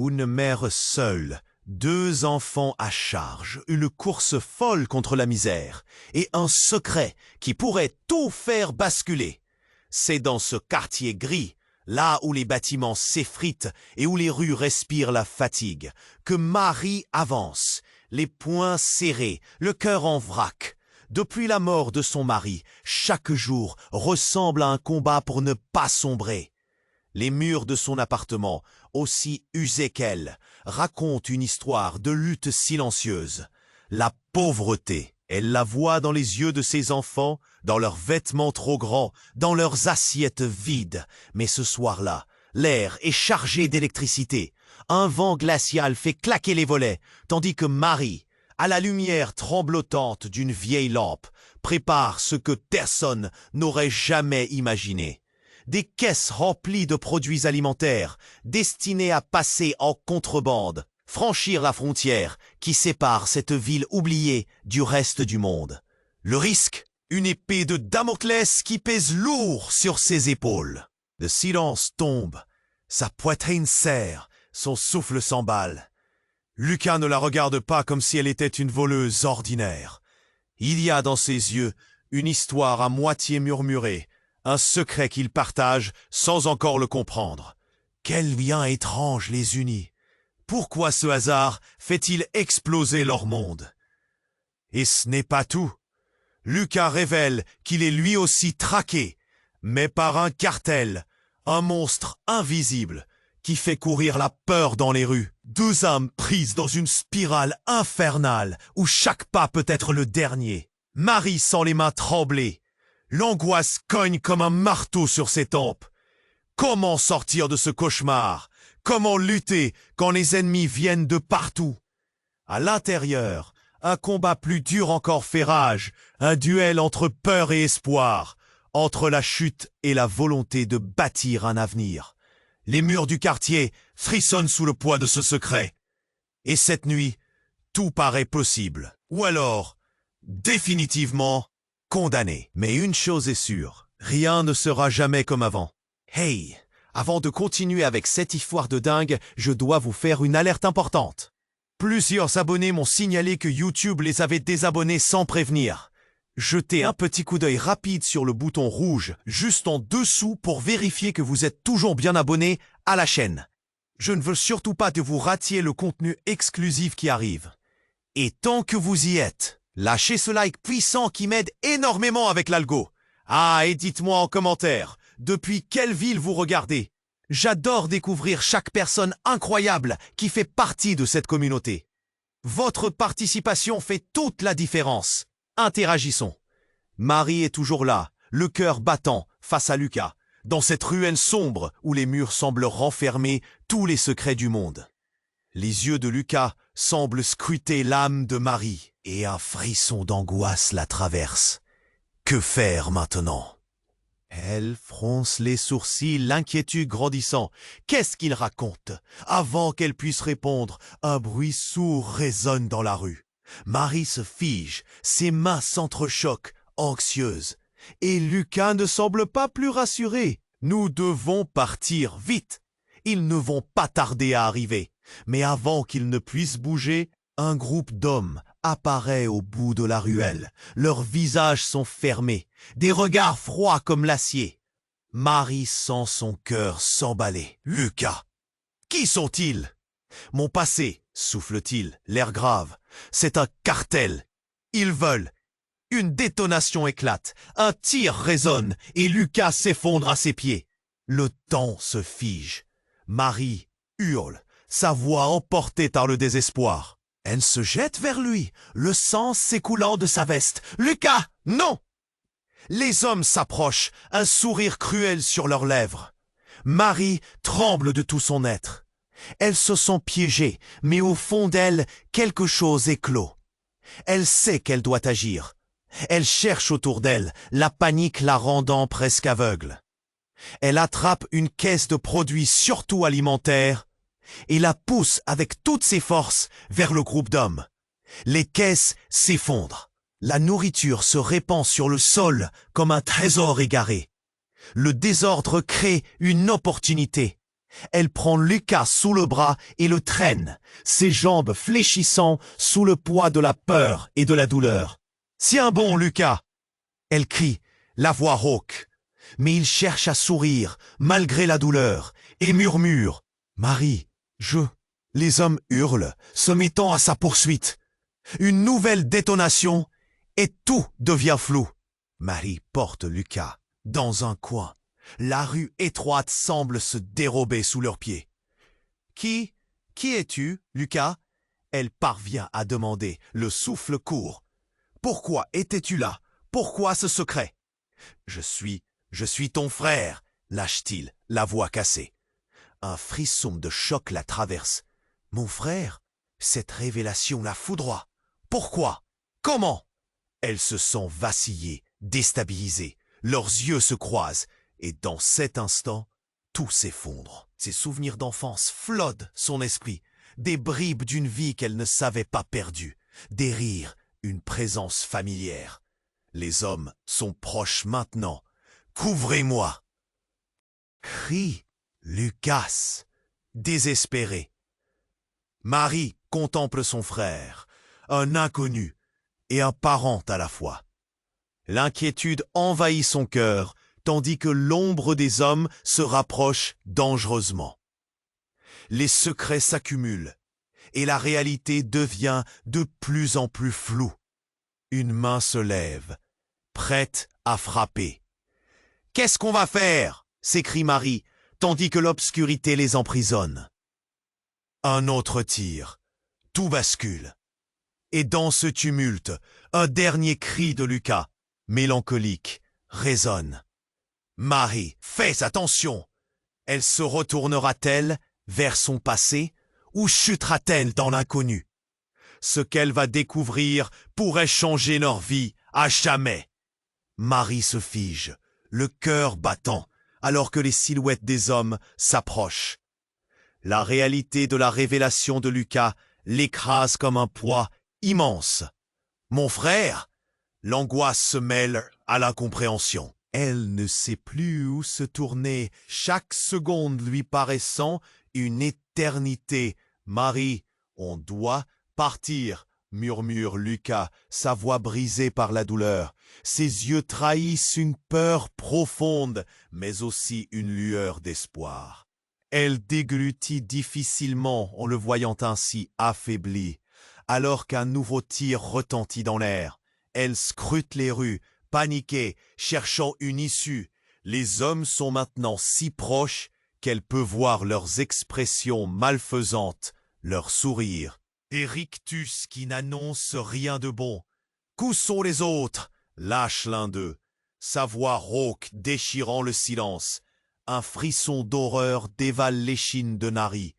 Une mère seule, 2 enfants à charge, une course folle contre la misère, et un secret qui pourrait tout faire basculer. C'est dans ce quartier gris, là où les bâtiments s'effritent et où les rues respirent la fatigue, que Marie avance, les poings serrés, le cœur en vrac. Depuis la mort de son mari, chaque jour ressemble à un combat pour ne pas sombrer. Les murs de son appartement, aussi usés qu'elle, racontent une histoire de lutte silencieuse. La pauvreté, elle la voit dans les yeux de ses enfants, dans leurs vêtements trop grands, dans leurs assiettes vides. Mais ce soir-là, l'air est chargé d'électricité. Un vent glacial fait claquer les volets, tandis que Marie, à la lumière tremblotante d'une vieille lampe, prépare ce que personne n'aurait jamais imaginé. Des caisses remplies de produits alimentaires destinés à passer en contrebande, franchir la frontière qui sépare cette ville oubliée du reste du monde. Le risque, une épée de Damoclès qui pèse lourd sur ses épaules. Le silence tombe, sa poitrine serre, son souffle s'emballe. Lucas ne la regarde pas comme si elle était une voleuse ordinaire. Il y a dans ses yeux une histoire à moitié murmurée, un secret qu'ils partagent sans encore le comprendre. Quel lien étrange les unit. Pourquoi ce hasard fait-il exploser leur monde? Et ce n'est pas tout. Lucas révèle qu'il est lui aussi traqué, mais par un cartel, un monstre invisible qui fait courir la peur dans les rues. 2 âmes prises dans une spirale infernale où chaque pas peut être le dernier. Marie sent les mains trembler. L'angoisse cogne comme un marteau sur ses tempes. Comment sortir de ce cauchemar? Comment lutter quand les ennemis viennent de partout? À l'intérieur, un combat plus dur encore fait rage, un duel entre peur et espoir, entre la chute et la volonté de bâtir un avenir. Les murs du quartier frissonnent sous le poids de ce secret. Et cette nuit, tout paraît possible. Ou alors, définitivement, condamné. Mais une chose est sûre, rien ne sera jamais comme avant. Hey, avant de continuer avec cette histoire de dingue, je dois vous faire une alerte importante. Plusieurs abonnés m'ont signalé que YouTube les avait désabonnés sans prévenir. Jetez un petit coup d'œil rapide sur le bouton rouge juste en dessous pour vérifier que vous êtes toujours bien abonné à la chaîne. Je ne veux surtout pas que vous ratiez le contenu exclusif qui arrive. Et tant que vous y êtes, lâchez ce like puissant qui m'aide énormément avec l'algo. Ah, et dites-moi en commentaire, depuis quelle ville vous regardez? J'adore découvrir chaque personne incroyable qui fait partie de cette communauté. Votre participation fait toute la différence. Interagissons. Marie est toujours là, le cœur battant, face à Lucas, dans cette ruelle sombre où les murs semblent renfermer tous les secrets du monde. Les yeux de Lucas semblent scruter l'âme de Marie, et un frisson d'angoisse la traverse. Que faire maintenant? Elle fronce les sourcils, l'inquiétude grandissant. Qu'est-ce qu'il raconte? Avant qu'elle puisse répondre, un bruit sourd résonne dans la rue. Marie se fige, ses mains s'entrechoquent, anxieuse. Et Lucas ne semble pas plus rassuré. Nous devons partir vite. Ils ne vont pas tarder à arriver. Mais avant qu'ils ne puissent bouger, un groupe d'hommes apparaît au bout de la ruelle. Leurs visages sont fermés, des regards froids comme l'acier. Marie sent son cœur s'emballer. Lucas! Qui sont-ils? Mon passé, souffle-t-il, l'air grave. C'est un cartel. Ils veulent. Une détonation éclate, un tir résonne et Lucas s'effondre à ses pieds. Le temps se fige. Marie hurle, sa voix emportée par le désespoir. Elle se jette vers lui, le sang s'écoulant de sa veste. « Lucas, non !» Les hommes s'approchent, un sourire cruel sur leurs lèvres. Marie tremble de tout son être. Elle se sent piégée, mais au fond d'elle, quelque chose éclot. Elle sait qu'elle doit agir. Elle cherche autour d'elle, la panique la rendant presque aveugle. Elle attrape une caisse de produits surtout alimentaires et la pousse avec toutes ses forces vers le groupe d'hommes. Les caisses s'effondrent. La nourriture se répand sur le sol comme un trésor égaré. Le désordre crée une opportunité. Elle prend Lucas sous le bras et le traîne, ses jambes fléchissant sous le poids de la peur et de la douleur. « Tiens bon, Lucas !» Elle crie, la voix rauque. Mais il cherche à sourire, malgré la douleur, et murmure « Marie, je... » Les hommes hurlent, se mettant à sa poursuite. Une nouvelle détonation, et tout devient flou. Marie porte Lucas dans un coin. La rue étroite semble se dérober sous leurs pieds. « Qui es-tu, Lucas ?» Elle parvient à demander, le souffle court. « Pourquoi étais-tu là? Pourquoi ce secret ?»« Je suis ton frère !» lâche-t-il, la voix cassée. Un frisson de choc la traverse. « Mon frère ?» Cette révélation la foudroie. Pourquoi? Comment? Elle se sent vaciller, déstabilisée. Leurs yeux se croisent. Et dans cet instant, tout s'effondre. Ses souvenirs d'enfance flottent son esprit. Des bribes d'une vie qu'elle ne savait pas perdue. Des rires, une présence familière. Les hommes sont proches maintenant. « Couvrez-moi !» Crie Lucas, désespéré. Marie contemple son frère, un inconnu et un parent à la fois. L'inquiétude envahit son cœur, tandis que l'ombre des hommes se rapproche dangereusement. Les secrets s'accumulent, et la réalité devient de plus en plus floue. Une main se lève, prête à frapper. « Qu'est-ce qu'on va faire ?» s'écrie Marie, tandis que l'obscurité les emprisonne. Un autre tir, tout bascule. Et dans ce tumulte, un dernier cri de Lucas, mélancolique, résonne. Marie, fais attention! Elle se retournera-t-elle vers son passé ou chutera-t-elle dans l'inconnu? Ce qu'elle va découvrir pourrait changer leur vie à jamais. Marie se fige, le cœur battant, alors que les silhouettes des hommes s'approchent. La réalité de la révélation de Lucas l'écrase comme un poids immense. « Mon frère !» L'angoisse se mêle à l'incompréhension. Elle ne sait plus où se tourner, chaque seconde lui paraissant une éternité. « Marie, on doit partir !» murmure Lucas, sa voix brisée par la douleur. Ses yeux trahissent une peur profonde, mais aussi une lueur d'espoir. Elle déglutit difficilement en le voyant ainsi affaibli. Alors qu'un nouveau tir retentit dans l'air, elle scrute les rues, paniquée, cherchant une issue. Les hommes sont maintenant si proches qu'elle peut voir leurs expressions malfaisantes, leurs sourires. Des rictus qui n'annoncent rien de bon. « Où sont les autres ?» lâche l'un d'eux, sa voix rauque déchirant le silence. Un frisson d'horreur dévale l'échine de Nari.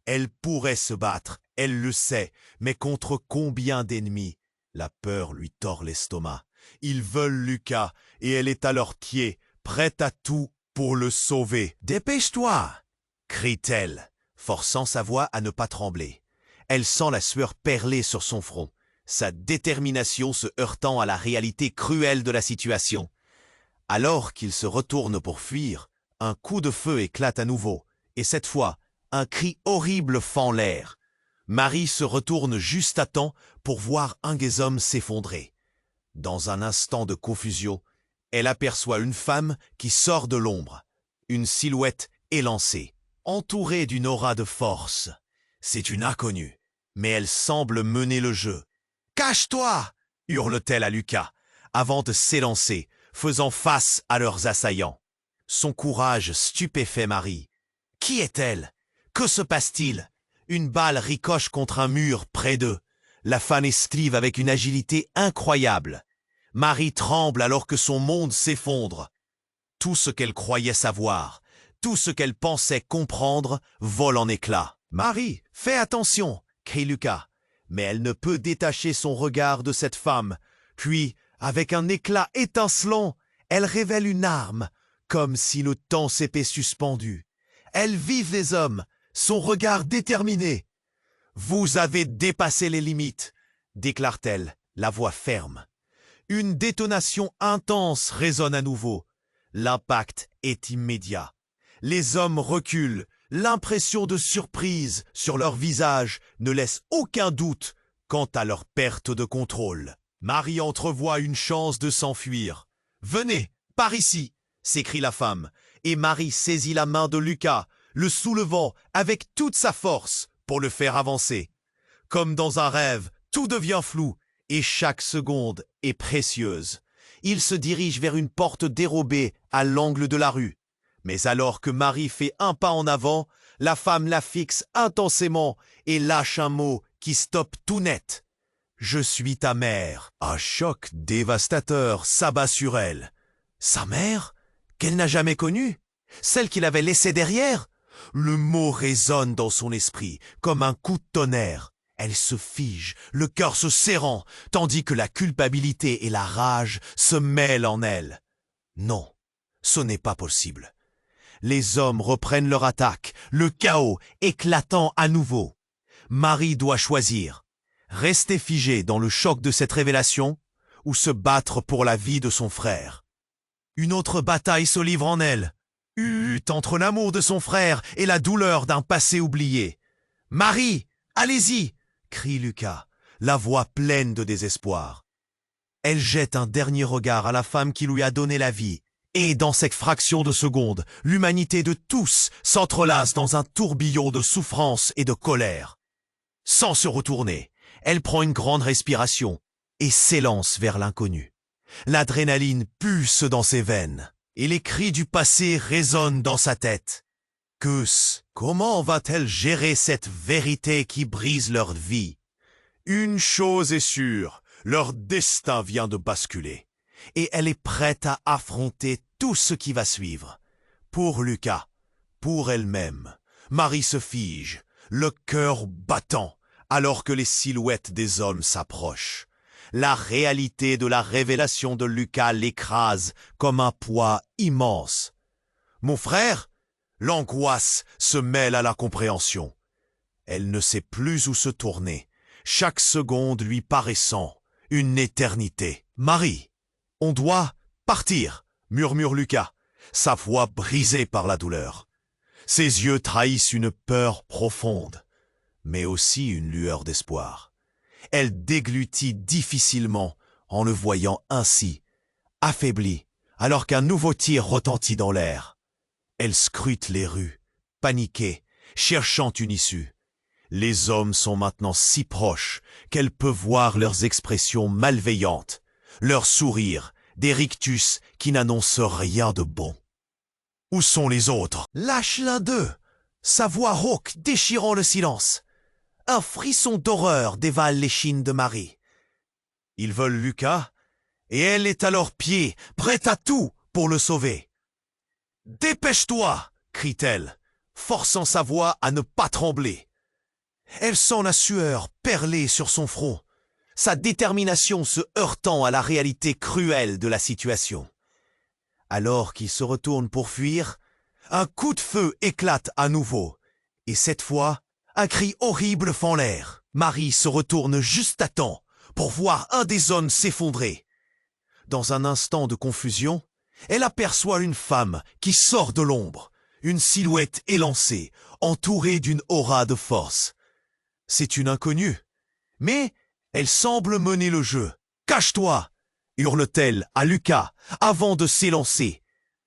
Elle pourrait se battre, elle le sait, mais contre combien d'ennemis? La peur lui tord l'estomac. Ils veulent Lucas, et elle est à leurs pieds, prête à tout pour le sauver. « Dépêche-toi !» crie-t-elle, forçant sa voix à ne pas trembler. Elle sent la sueur perler sur son front, sa détermination se heurtant à la réalité cruelle de la situation. Alors qu'il se retourne pour fuir, un coup de feu éclate à nouveau, et cette fois, un cri horrible fend l'air. Marie se retourne juste à temps pour voir un des hommes s'effondrer. Dans un instant de confusion, elle aperçoit une femme qui sort de l'ombre, une silhouette élancée, entourée d'une aura de force. C'est une inconnue, mais elle semble mener le jeu. « Cache-toi !» hurle-t-elle à Lucas, avant de s'élancer, faisant face à leurs assaillants. Son courage stupéfait Marie. Qui est-elle? Que se passe-t-il? Une balle ricoche contre un mur près d'eux. La femme esquive avec une agilité incroyable. Marie tremble alors que son monde s'effondre. Tout ce qu'elle croyait savoir, tout ce qu'elle pensait comprendre, vole en éclats. « Marie, fais attention !» crie Lucas. Mais elle ne peut détacher son regard de cette femme. Puis, avec un éclat étincelant, elle révèle une arme, comme si le temps s'était suspendu. Elle vive les hommes, son regard déterminé. « Vous avez dépassé les limites !» déclare-t-elle, la voix ferme. Une détonation intense résonne à nouveau. L'impact est immédiat. Les hommes reculent, L'impression de surprise sur leur visage ne laisse aucun doute quant à leur perte de contrôle. Marie entrevoit une chance de s'enfuir. « Venez, par ici !» s'écrie la femme, et Marie saisit la main de Lucas, le soulevant avec toute sa force pour le faire avancer. Comme dans un rêve, tout devient flou, et chaque seconde est précieuse. Il se dirige vers une porte dérobée à l'angle de la rue. Mais alors que Marie fait un pas en avant, la femme la fixe intensément et lâche un mot qui stoppe tout net. « Je suis ta mère !» Un choc dévastateur s'abat sur elle. Sa mère, qu'elle n'a jamais connue, celle qu'il avait laissée derrière. Le mot résonne dans son esprit comme un coup de tonnerre. Elle se fige, le cœur se serrant, tandis que la culpabilité et la rage se mêlent en elle. Non, ce n'est pas possible. Les hommes reprennent leur attaque, le chaos éclatant à nouveau. Marie doit choisir. Rester figée dans le choc de cette révélation ou se battre pour la vie de son frère. Une autre bataille se livre en elle. Lutte entre l'amour de son frère et la douleur d'un passé oublié. « Marie, allez-y !» crie Lucas, la voix pleine de désespoir. Elle jette un dernier regard à la femme qui lui a donné la vie. Et dans cette fraction de seconde, l'humanité de tous s'entrelace dans un tourbillon de souffrance et de colère. Sans se retourner, elle prend une grande respiration et s'élance vers l'inconnu. L'adrénaline pulse dans ses veines et les cris du passé résonnent dans sa tête. Comment va-t-elle gérer cette vérité qui brise leur vie? Une chose est sûre, leur destin vient de basculer. Et elle est prête à affronter tout ce qui va suivre. Pour Lucas, pour elle-même, Marie se fige, le cœur battant, alors que les silhouettes des hommes s'approchent. La réalité de la révélation de Lucas l'écrase comme un poids immense. « Mon frère ?» L'angoisse se mêle à la compréhension. Elle ne sait plus où se tourner, chaque seconde lui paraissant une éternité. « Marie !» « On doit partir !» murmure Lucas, sa voix brisée par la douleur. Ses yeux trahissent une peur profonde, mais aussi une lueur d'espoir. Elle déglutit difficilement en le voyant ainsi, affaibli, alors qu'un nouveau tir retentit dans l'air. Elle scrute les rues, paniquée, cherchant une issue. Les hommes sont maintenant si proches qu'elle peut voir leurs expressions malveillantes, leurs sourires, des rictus qui n'annoncent rien de bon. Où sont les autres? Lâche l'un d'eux! Sa voix rauque déchirant le silence. Un frisson d'horreur dévale l'échine de Marie. Ils veulent Lucas, et elle est à leurs pieds, prête à tout pour le sauver. « Dépêche-toi !» crie-t-elle, forçant sa voix à ne pas trembler. Elle sent la sueur perler sur son front, sa détermination se heurtant à la réalité cruelle de la situation. Alors qu'il se retourne pour fuir, un coup de feu éclate à nouveau, et cette fois, un cri horrible fend l'air. Marie se retourne juste à temps pour voir un des hommes s'effondrer. Dans un instant de confusion, elle aperçoit une femme qui sort de l'ombre, une silhouette élancée, entourée d'une aura de force. C'est une inconnue, mais elle semble mener le jeu. « Cache-toi !» hurle-t-elle à Lucas avant de s'élancer,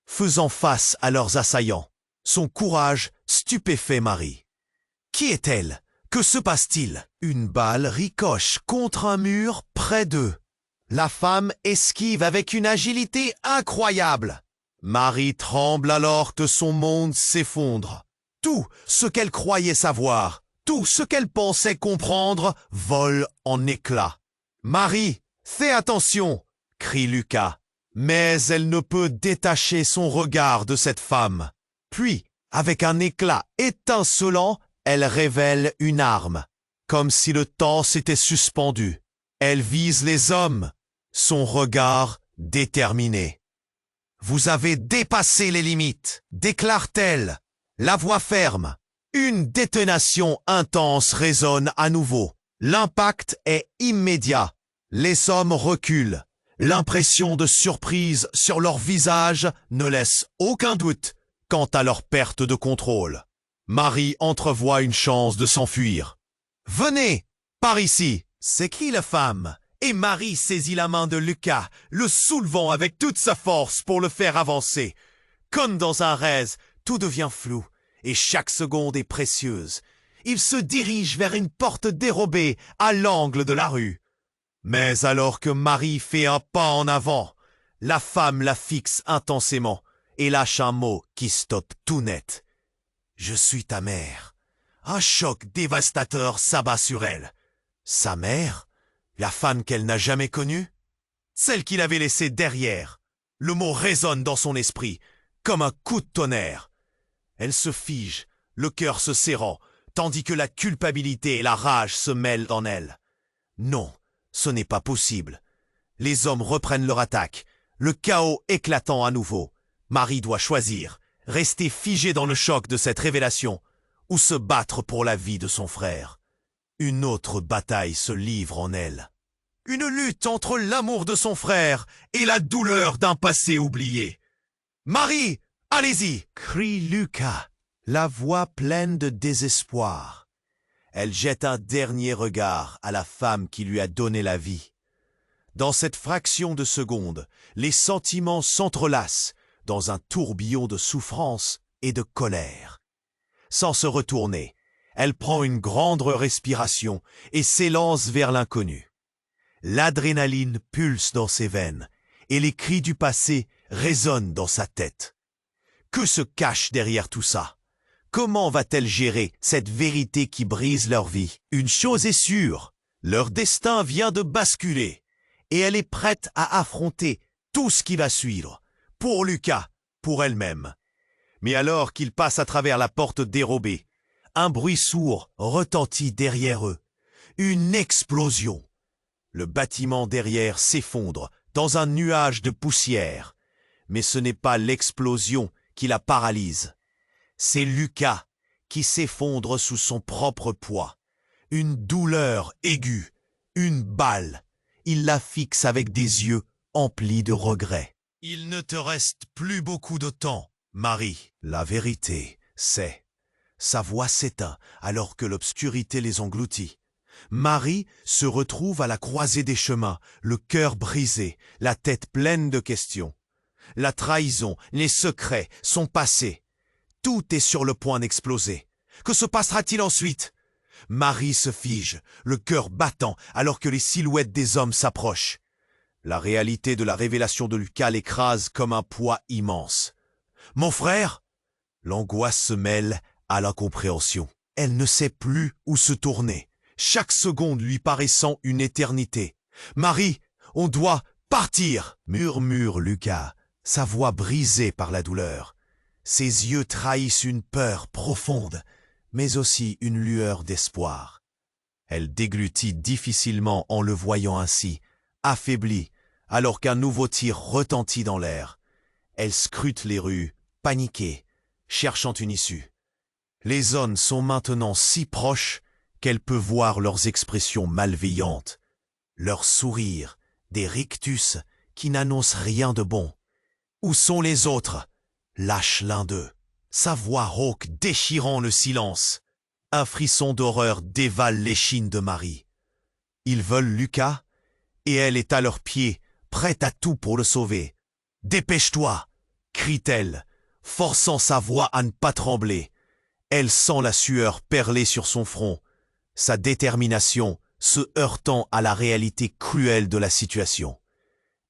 faisant face à leurs assaillants. Son courage stupéfait Marie. Qui est-elle? Que se passe-t-il? Une balle ricoche contre un mur près d'eux. La femme esquive avec une agilité incroyable. Marie tremble alors que son monde s'effondre. Tout ce qu'elle croyait savoir, tout ce qu'elle pensait comprendre vole en éclats. « Marie, fais attention !» crie Lucas. Mais elle ne peut détacher son regard de cette femme. Puis, avec un éclat étincelant, elle révèle une arme, comme si le temps s'était suspendu. Elle vise les hommes, son regard déterminé. « Vous avez dépassé les limites !» déclare-t-elle, la voix ferme. Une détonation intense résonne à nouveau. L'impact est immédiat. Les hommes reculent. L'impression de surprise sur leur visage ne laisse aucun doute quant à leur perte de contrôle. Marie entrevoit une chance de s'enfuir. « Venez, par ici !» s'écrie la femme. Et Marie saisit la main de Lucas, le soulevant avec toute sa force pour le faire avancer. Comme dans un rêve, tout devient flou, et chaque seconde est précieuse. Il se dirige vers une porte dérobée à l'angle de la rue. Mais alors que Marie fait un pas en avant, la femme la fixe intensément et lâche un mot qui stoppe tout net. « Je suis ta mère. » Un choc dévastateur s'abat sur elle. Sa mère? La femme qu'elle n'a jamais connue? Celle qu'il avait laissée derrière. Le mot résonne dans son esprit, comme un coup de tonnerre. Elle se fige, le cœur se serrant, tandis que la culpabilité et la rage se mêlent en elle. Non, ce n'est pas possible. Les hommes reprennent leur attaque, le chaos éclatant à nouveau. Marie doit choisir, rester figée dans le choc de cette révélation, ou se battre pour la vie de son frère. Une autre bataille se livre en elle. Une lutte entre l'amour de son frère et la douleur d'un passé oublié. « Marie, allez-y !» crie Lucas, la voix pleine de désespoir. Elle jette un dernier regard à la femme qui lui a donné la vie. Dans cette fraction de seconde, les sentiments s'entrelacent dans un tourbillon de souffrance et de colère. Sans se retourner, elle prend une grande respiration et s'élance vers l'inconnu. L'adrénaline pulse dans ses veines et les cris du passé résonnent dans sa tête. Que se cache derrière tout ça? Comment va-t-elle gérer cette vérité qui brise leur vie? Une chose est sûre, leur destin vient de basculer et elle est prête à affronter tout ce qui va suivre, pour Lucas, pour elle-même. Mais alors qu'ils passent à travers la porte dérobée, un bruit sourd retentit derrière eux. Une explosion. Le bâtiment derrière s'effondre dans un nuage de poussière. Mais ce n'est pas l'explosion qui la paralyse. C'est Lucas qui s'effondre sous son propre poids. Une douleur aiguë, une balle. Il la fixe avec des yeux emplis de regrets. « Il ne te reste plus beaucoup de temps, Marie. » La vérité, c'est... Sa voix s'éteint alors que l'obscurité les engloutit. Marie se retrouve à la croisée des chemins, le cœur brisé, la tête pleine de questions. La trahison, les secrets, son passé. Tout est sur le point d'exploser. Que se passera-t-il ensuite? Marie se fige, le cœur battant alors que les silhouettes des hommes s'approchent. La réalité de la révélation de Lucas l'écrase comme un poids immense. « Mon frère ?» L'angoisse se mêle à l'incompréhension. Elle ne sait plus où se tourner, chaque seconde lui paraissant une éternité. « Marie, on doit partir !» murmure Lucas, sa voix brisée par la douleur. Ses yeux trahissent une peur profonde, mais aussi une lueur d'espoir. Elle déglutit difficilement en le voyant ainsi, affaiblie, alors qu'un nouveau tir retentit dans l'air. Elle scrute les rues, paniquée, cherchant une issue. Les hommes sont maintenant si proches qu'elle peut voir leurs expressions malveillantes, leurs sourires, des rictus qui n'annoncent rien de bon. Où sont les autres? Lâche l'un d'eux. Sa voix rauque déchirant le silence. Un frisson d'horreur dévale l'échine de Marie. Ils veulent Lucas et elle est à leurs pieds, prête à tout pour le sauver. « Dépêche-toi !» crie-t-elle, forçant sa voix à ne pas trembler. Elle sent la sueur perler sur son front, sa détermination se heurtant à la réalité cruelle de la situation.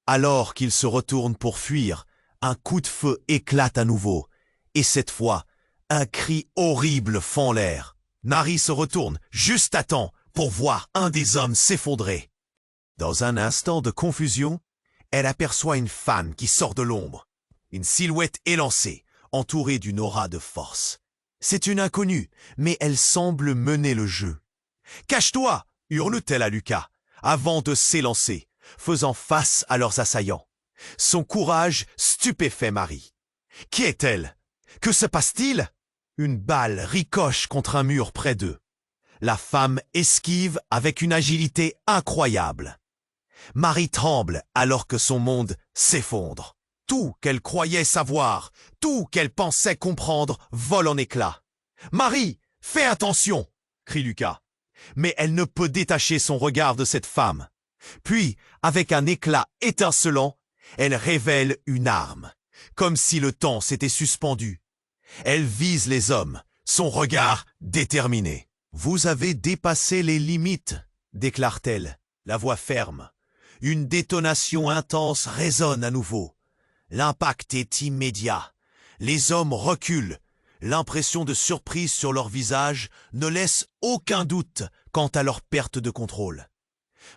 Alors qu'il se retourne pour fuir, un coup de feu éclate à nouveau, et cette fois, un cri horrible fend l'air. Marie se retourne juste à temps pour voir un des hommes s'effondrer. Dans un instant de confusion, elle aperçoit une femme qui sort de l'ombre, une silhouette élancée, entourée d'une aura de force. C'est une inconnue, mais elle semble mener le jeu. « Cache-toi !» hurle-t-elle à Lucas, avant de s'élancer, faisant face à leurs assaillants. Son courage stupéfait Marie. Qui est-elle? Que se passe-t-il? Une balle ricoche contre un mur près d'eux. La femme esquive avec une agilité incroyable. Marie tremble alors que son monde s'effondre. Tout qu'elle croyait savoir, tout qu'elle pensait comprendre vole en éclats. Marie, fais attention, crie Lucas. Mais elle ne peut détacher son regard de cette femme. Puis, avec un éclat étincelant, elle révèle une arme, comme si le temps s'était suspendu. Elle vise les hommes, son regard déterminé. « Vous avez dépassé les limites », déclare-t-elle, la voix ferme. Une détonation intense résonne à nouveau. L'impact est immédiat. Les hommes reculent. L'impression de surprise sur leur visage ne laisse aucun doute quant à leur perte de contrôle.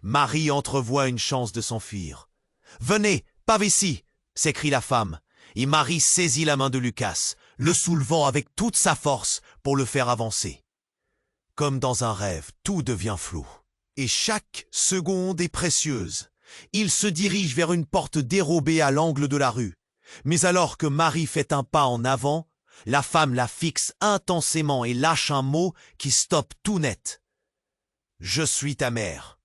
Marie entrevoit une chance de s'enfuir. « Venez, par ici !» s'écrie la femme, et Marie saisit la main de Lucas, le soulevant avec toute sa force pour le faire avancer. Comme dans un rêve, tout devient flou. Et chaque seconde est précieuse. Il se dirige vers une porte dérobée à l'angle de la rue. Mais alors que Marie fait un pas en avant, la femme la fixe intensément et lâche un mot qui stoppe tout net. « Je suis ta mère ».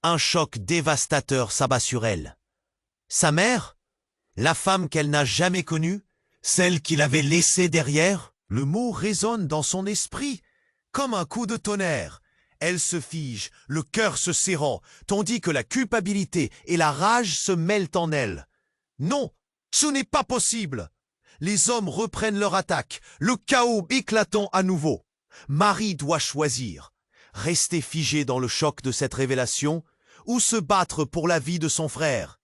Un choc dévastateur s'abat sur elle. Sa mère? La femme qu'elle n'a jamais connue? Celle qu'il avait laissée derrière? Le mot résonne dans son esprit comme un coup de tonnerre. Elle se fige, le cœur se serrant, tandis que la culpabilité et la rage se mêlent en elle. Non, ce n'est pas possible. Les hommes reprennent leur attaque, le chaos éclatant à nouveau. Marie doit choisir. Rester figée dans le choc de cette révélation ou se battre pour la vie de son frère.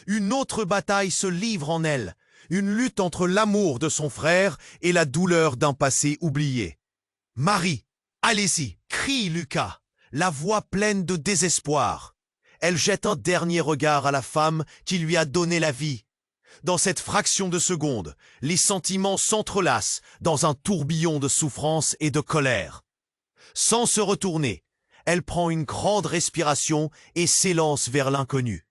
Une autre bataille se livre en elle, une lutte entre l'amour de son frère et la douleur d'un passé oublié. « Marie, allez-y !» crie Lucas, la voix pleine de désespoir. Elle jette un dernier regard à la femme qui lui a donné la vie. Dans cette fraction de seconde, les sentiments s'entrelacent dans un tourbillon de souffrance et de colère. Sans se retourner, elle prend une grande respiration et s'élance vers l'inconnu.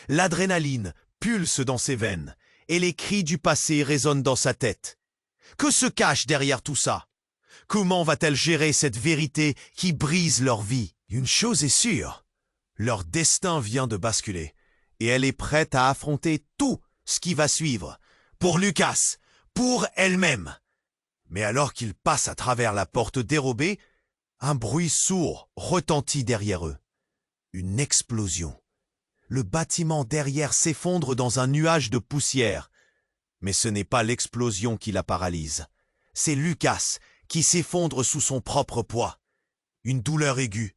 L'adrénaline pulse dans ses veines et les cris du passé résonnent dans sa tête. Que se cache derrière tout ça? Comment va-t-elle gérer cette vérité qui brise leur vie? Une chose est sûre, leur destin vient de basculer et elle est prête à affronter tout ce qui va suivre, pour Lucas, pour elle-même. Mais alors qu'ils passent à travers la porte dérobée, un bruit sourd retentit derrière eux. Une explosion. Le bâtiment derrière s'effondre dans un nuage de poussière. Mais ce n'est pas l'explosion qui la paralyse. C'est Lucas qui s'effondre sous son propre poids. Une douleur aiguë,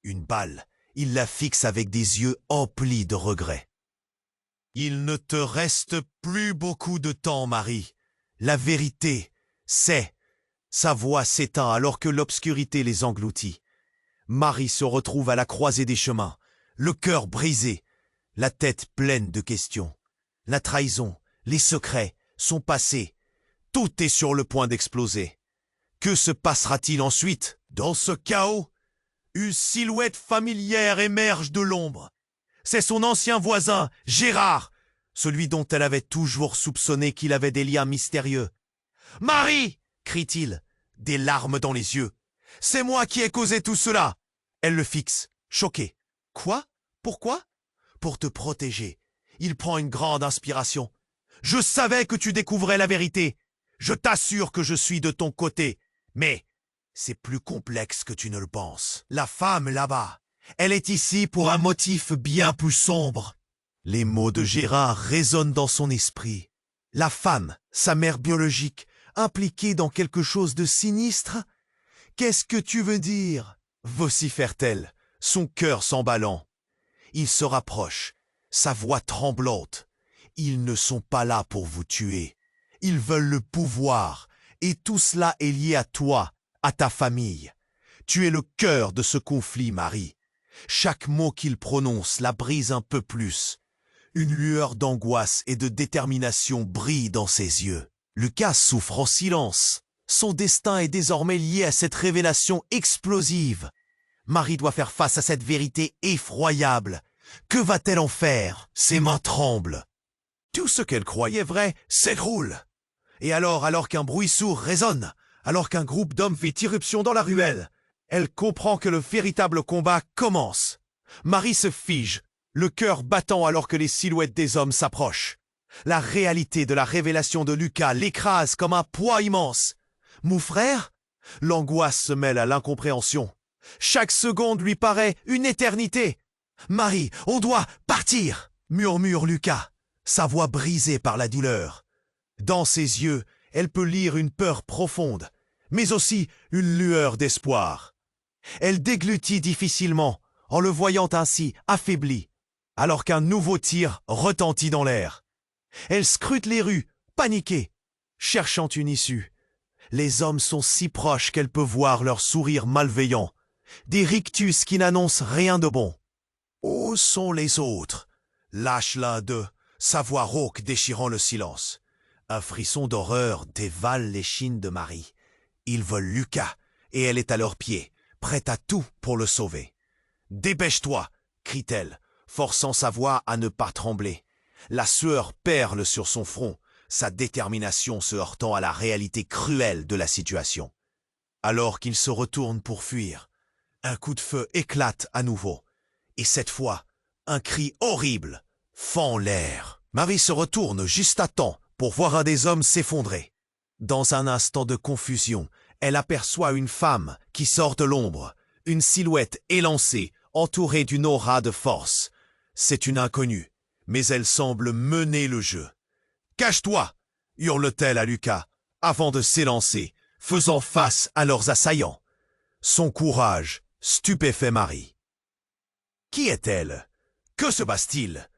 une balle. Il la fixe avec des yeux emplis de regret. « Il ne te reste plus beaucoup de temps, Marie. La vérité, c'est... » Sa voix s'éteint alors que l'obscurité les engloutit. Marie se retrouve à la croisée des chemins, le cœur brisé, la tête pleine de questions. La trahison, les secrets, son passé, tout est sur le point d'exploser. Que se passera-t-il ensuite? Dans ce chaos, une silhouette familière émerge de l'ombre. C'est son ancien voisin, Gérard, celui dont elle avait toujours soupçonné qu'il avait des liens mystérieux. « Marie !» crie-t-il, des larmes dans les yeux. « C'est moi qui ai causé tout cela !» Elle le fixe, choquée. « Quoi? Pourquoi? » Pour te protéger. Il prend une grande inspiration. « Je savais que tu découvrais la vérité. Je t'assure que je suis de ton côté. Mais c'est plus complexe que tu ne le penses. La femme là-bas, elle est ici pour un motif bien plus sombre. » Les mots de Gérard résonnent dans son esprit. La femme, sa mère biologique, impliquée dans quelque chose de sinistre? Qu'est-ce que tu veux dire? Vocifère-t-elle, son cœur s'emballant. Il se rapproche, sa voix tremblante. Ils ne sont pas là pour vous tuer. Ils veulent le pouvoir. Et tout cela est lié à toi, à ta famille. Tu es le cœur de ce conflit, Marie. Chaque mot qu'il prononce la brise un peu plus. Une lueur d'angoisse et de détermination brille dans ses yeux. Lucas souffre en silence. Son destin est désormais lié à cette révélation explosive. Marie doit faire face à cette vérité effroyable. Que va-t-elle en faire? Ses mains tremblent. Tout ce qu'elle croyait vrai s'écroule. Et alors qu'un bruit sourd résonne, alors qu'un groupe d'hommes fait irruption dans la ruelle, elle comprend que le véritable combat commence. Marie se fige, le cœur battant alors que les silhouettes des hommes s'approchent. La réalité de la révélation de Lucas l'écrase comme un poids immense. « Mon frère? L'angoisse se mêle à l'incompréhension. Chaque seconde lui paraît une éternité. « Marie, on doit partir !» murmure Lucas, sa voix brisée par la douleur. Dans ses yeux, elle peut lire une peur profonde, mais aussi une lueur d'espoir. Elle déglutit difficilement, en le voyant ainsi affaibli, alors qu'un nouveau tir retentit dans l'air. Elle scrute les rues, paniquée, cherchant une issue. Les hommes sont si proches qu'elle peut voir leurs sourires malveillants, des rictus qui n'annoncent rien de bon. Où sont les autres? Lâche l'un d'eux, sa voix rauque déchirant le silence. Un frisson d'horreur dévale l'échine de Marie. Ils veulent Lucas, et elle est à leurs pieds, prête à tout pour le sauver. « Dépêche-toi !» crie-t-elle, forçant sa voix à ne pas trembler. La sueur perle sur son front, sa détermination se heurtant à la réalité cruelle de la situation. Alors qu'il se retourne pour fuir, un coup de feu éclate à nouveau. Et cette fois, un cri horrible fend l'air. Marie se retourne juste à temps pour voir un des hommes s'effondrer. Dans un instant de confusion, elle aperçoit une femme qui sort de l'ombre, une silhouette élancée, entourée d'une aura de force. C'est une inconnue, mais elle semble mener le jeu. « Cache-toi !» hurle-t-elle à Lucas, avant de s'élancer, faisant face à leurs assaillants. Son courage stupéfait Marie. Qui est-elle? Que se passe-t-il?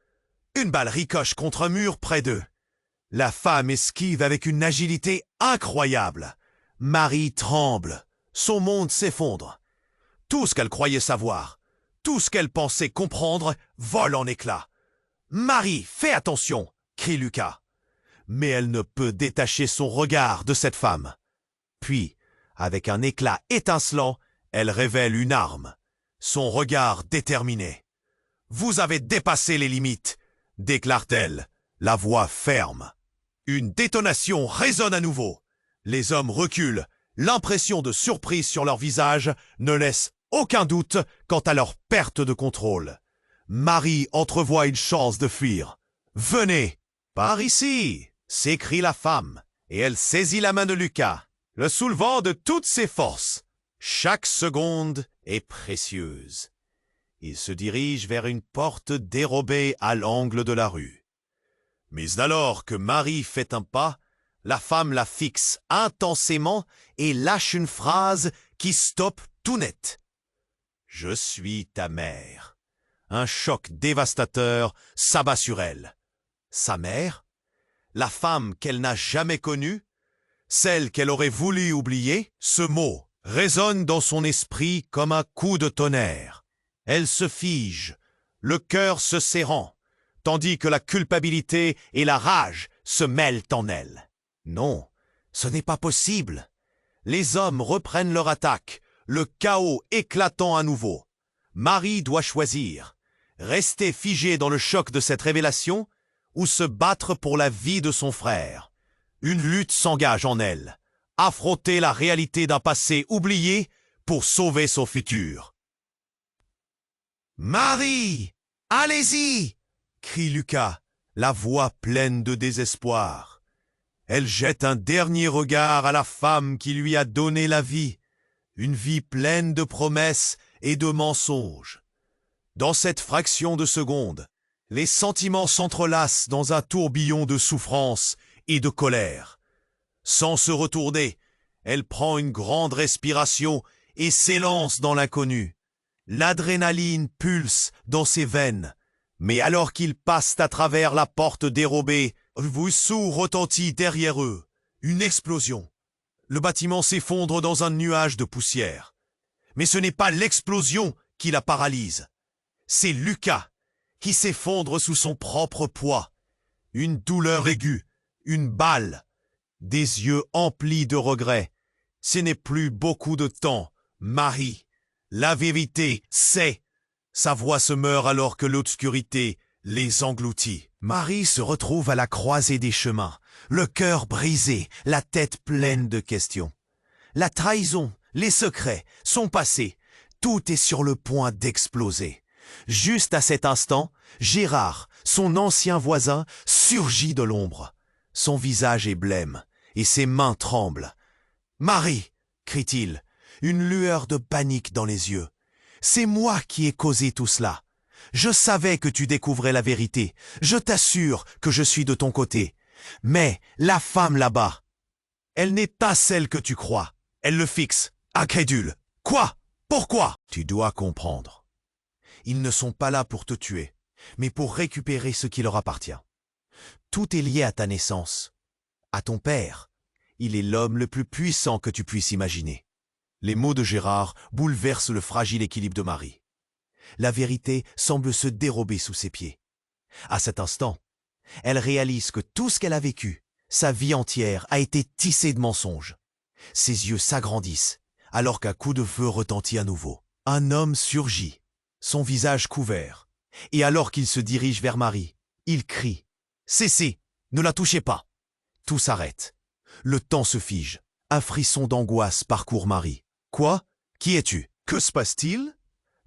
Une balle ricoche contre un mur près d'eux. La femme esquive avec une agilité incroyable. Marie tremble. Son monde s'effondre. Tout ce qu'elle croyait savoir, tout ce qu'elle pensait comprendre, vole en éclats. « Marie, fais attention !» crie Lucas. Mais elle ne peut détacher son regard de cette femme. Puis, avec un éclat étincelant, elle révèle une arme. Son regard déterminé. « Vous avez dépassé les limites !» déclare-t-elle, la voix ferme. Une détonation résonne à nouveau. Les hommes reculent. L'impression de surprise sur leur visage ne laisse aucun doute quant à leur perte de contrôle. Marie entrevoit une chance de fuir. « Venez !»« Par ici !» s'écrie la femme, et elle saisit la main de Lucas, le soulevant de toutes ses forces. Chaque seconde est précieuse. Il se dirige vers une porte dérobée à l'angle de la rue. Mais alors que Marie fait un pas, la femme la fixe intensément et lâche une phrase qui stoppe tout net. « Je suis ta mère. » Un choc dévastateur s'abat sur elle. Sa mère? La femme qu'elle n'a jamais connue? Celle qu'elle aurait voulu oublier? Ce mot résonne dans son esprit comme un coup de tonnerre. Elle se fige, le cœur se serrant, tandis que la culpabilité et la rage se mêlent en elle. Non, ce n'est pas possible. Les hommes reprennent leur attaque, le chaos éclatant à nouveau. Marie doit choisir. Rester figée dans le choc de cette révélation ou se battre pour la vie de son frère. Une lutte s'engage en elle. Affronter la réalité d'un passé oublié pour sauver son futur. « Marie, allez-y !» crie Lucas, la voix pleine de désespoir. Elle jette un dernier regard à la femme qui lui a donné la vie, une vie pleine de promesses et de mensonges. Dans cette fraction de seconde, les sentiments s'entrelacent dans un tourbillon de souffrance et de colère. Sans se retourner, elle prend une grande respiration et s'élance dans l'inconnu. L'adrénaline pulse dans ses veines, mais alors qu'ils passent à travers la porte dérobée, Voussou retentit derrière eux. Une explosion. Le bâtiment s'effondre dans un nuage de poussière. Mais ce n'est pas l'explosion qui la paralyse. C'est Lucas qui s'effondre sous son propre poids. Une douleur aiguë, une balle, des yeux emplis de regret. Ce n'est plus beaucoup de temps, Marie. La vérité, c'est... Sa voix se meurt alors que l'obscurité les engloutit. Marie se retrouve à la croisée des chemins, le cœur brisé, la tête pleine de questions. La trahison, les secrets, son passé, tout est sur le point d'exploser. Juste à cet instant, Gérard, son ancien voisin, surgit de l'ombre. Son visage est blême et ses mains tremblent. « Marie !» crie-t-il, une lueur de panique dans les yeux. C'est moi qui ai causé tout cela. Je savais que tu découvrais la vérité. Je t'assure que je suis de ton côté. Mais la femme là-bas, elle n'est pas celle que tu crois. Elle le fixe, incrédule. Quoi? Pourquoi? Tu dois comprendre. Ils ne sont pas là pour te tuer, mais pour récupérer ce qui leur appartient. Tout est lié à ta naissance, à ton père. Il est l'homme le plus puissant que tu puisses imaginer. Les mots de Gérard bouleversent le fragile équilibre de Marie. La vérité semble se dérober sous ses pieds. À cet instant, elle réalise que tout ce qu'elle a vécu, sa vie entière, a été tissé de mensonges. Ses yeux s'agrandissent, alors qu'un coup de feu retentit à nouveau. Un homme surgit, son visage couvert, et alors qu'il se dirige vers Marie, il crie « Cessez, ne la touchez pas !» Tout s'arrête. Le temps se fige. Un frisson d'angoisse parcourt Marie. « Quoi? Qui es-tu? Que se passe-t-il »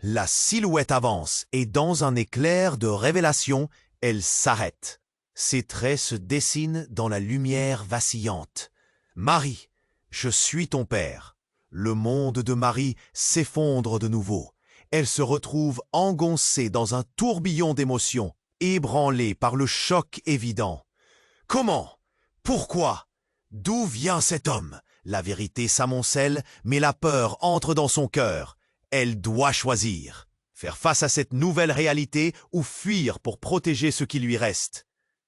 La silhouette avance, et dans un éclair de révélation, elle s'arrête. Ses traits se dessinent dans la lumière vacillante. « Marie, je suis ton père. » Le monde de Marie s'effondre de nouveau. Elle se retrouve engoncée dans un tourbillon d'émotions, ébranlée par le choc évident. Comment? Pourquoi? D'où vient cet homme? La vérité s'amoncelle, mais la peur entre dans son cœur. Elle doit choisir. Faire face à cette nouvelle réalité ou fuir pour protéger ce qui lui reste.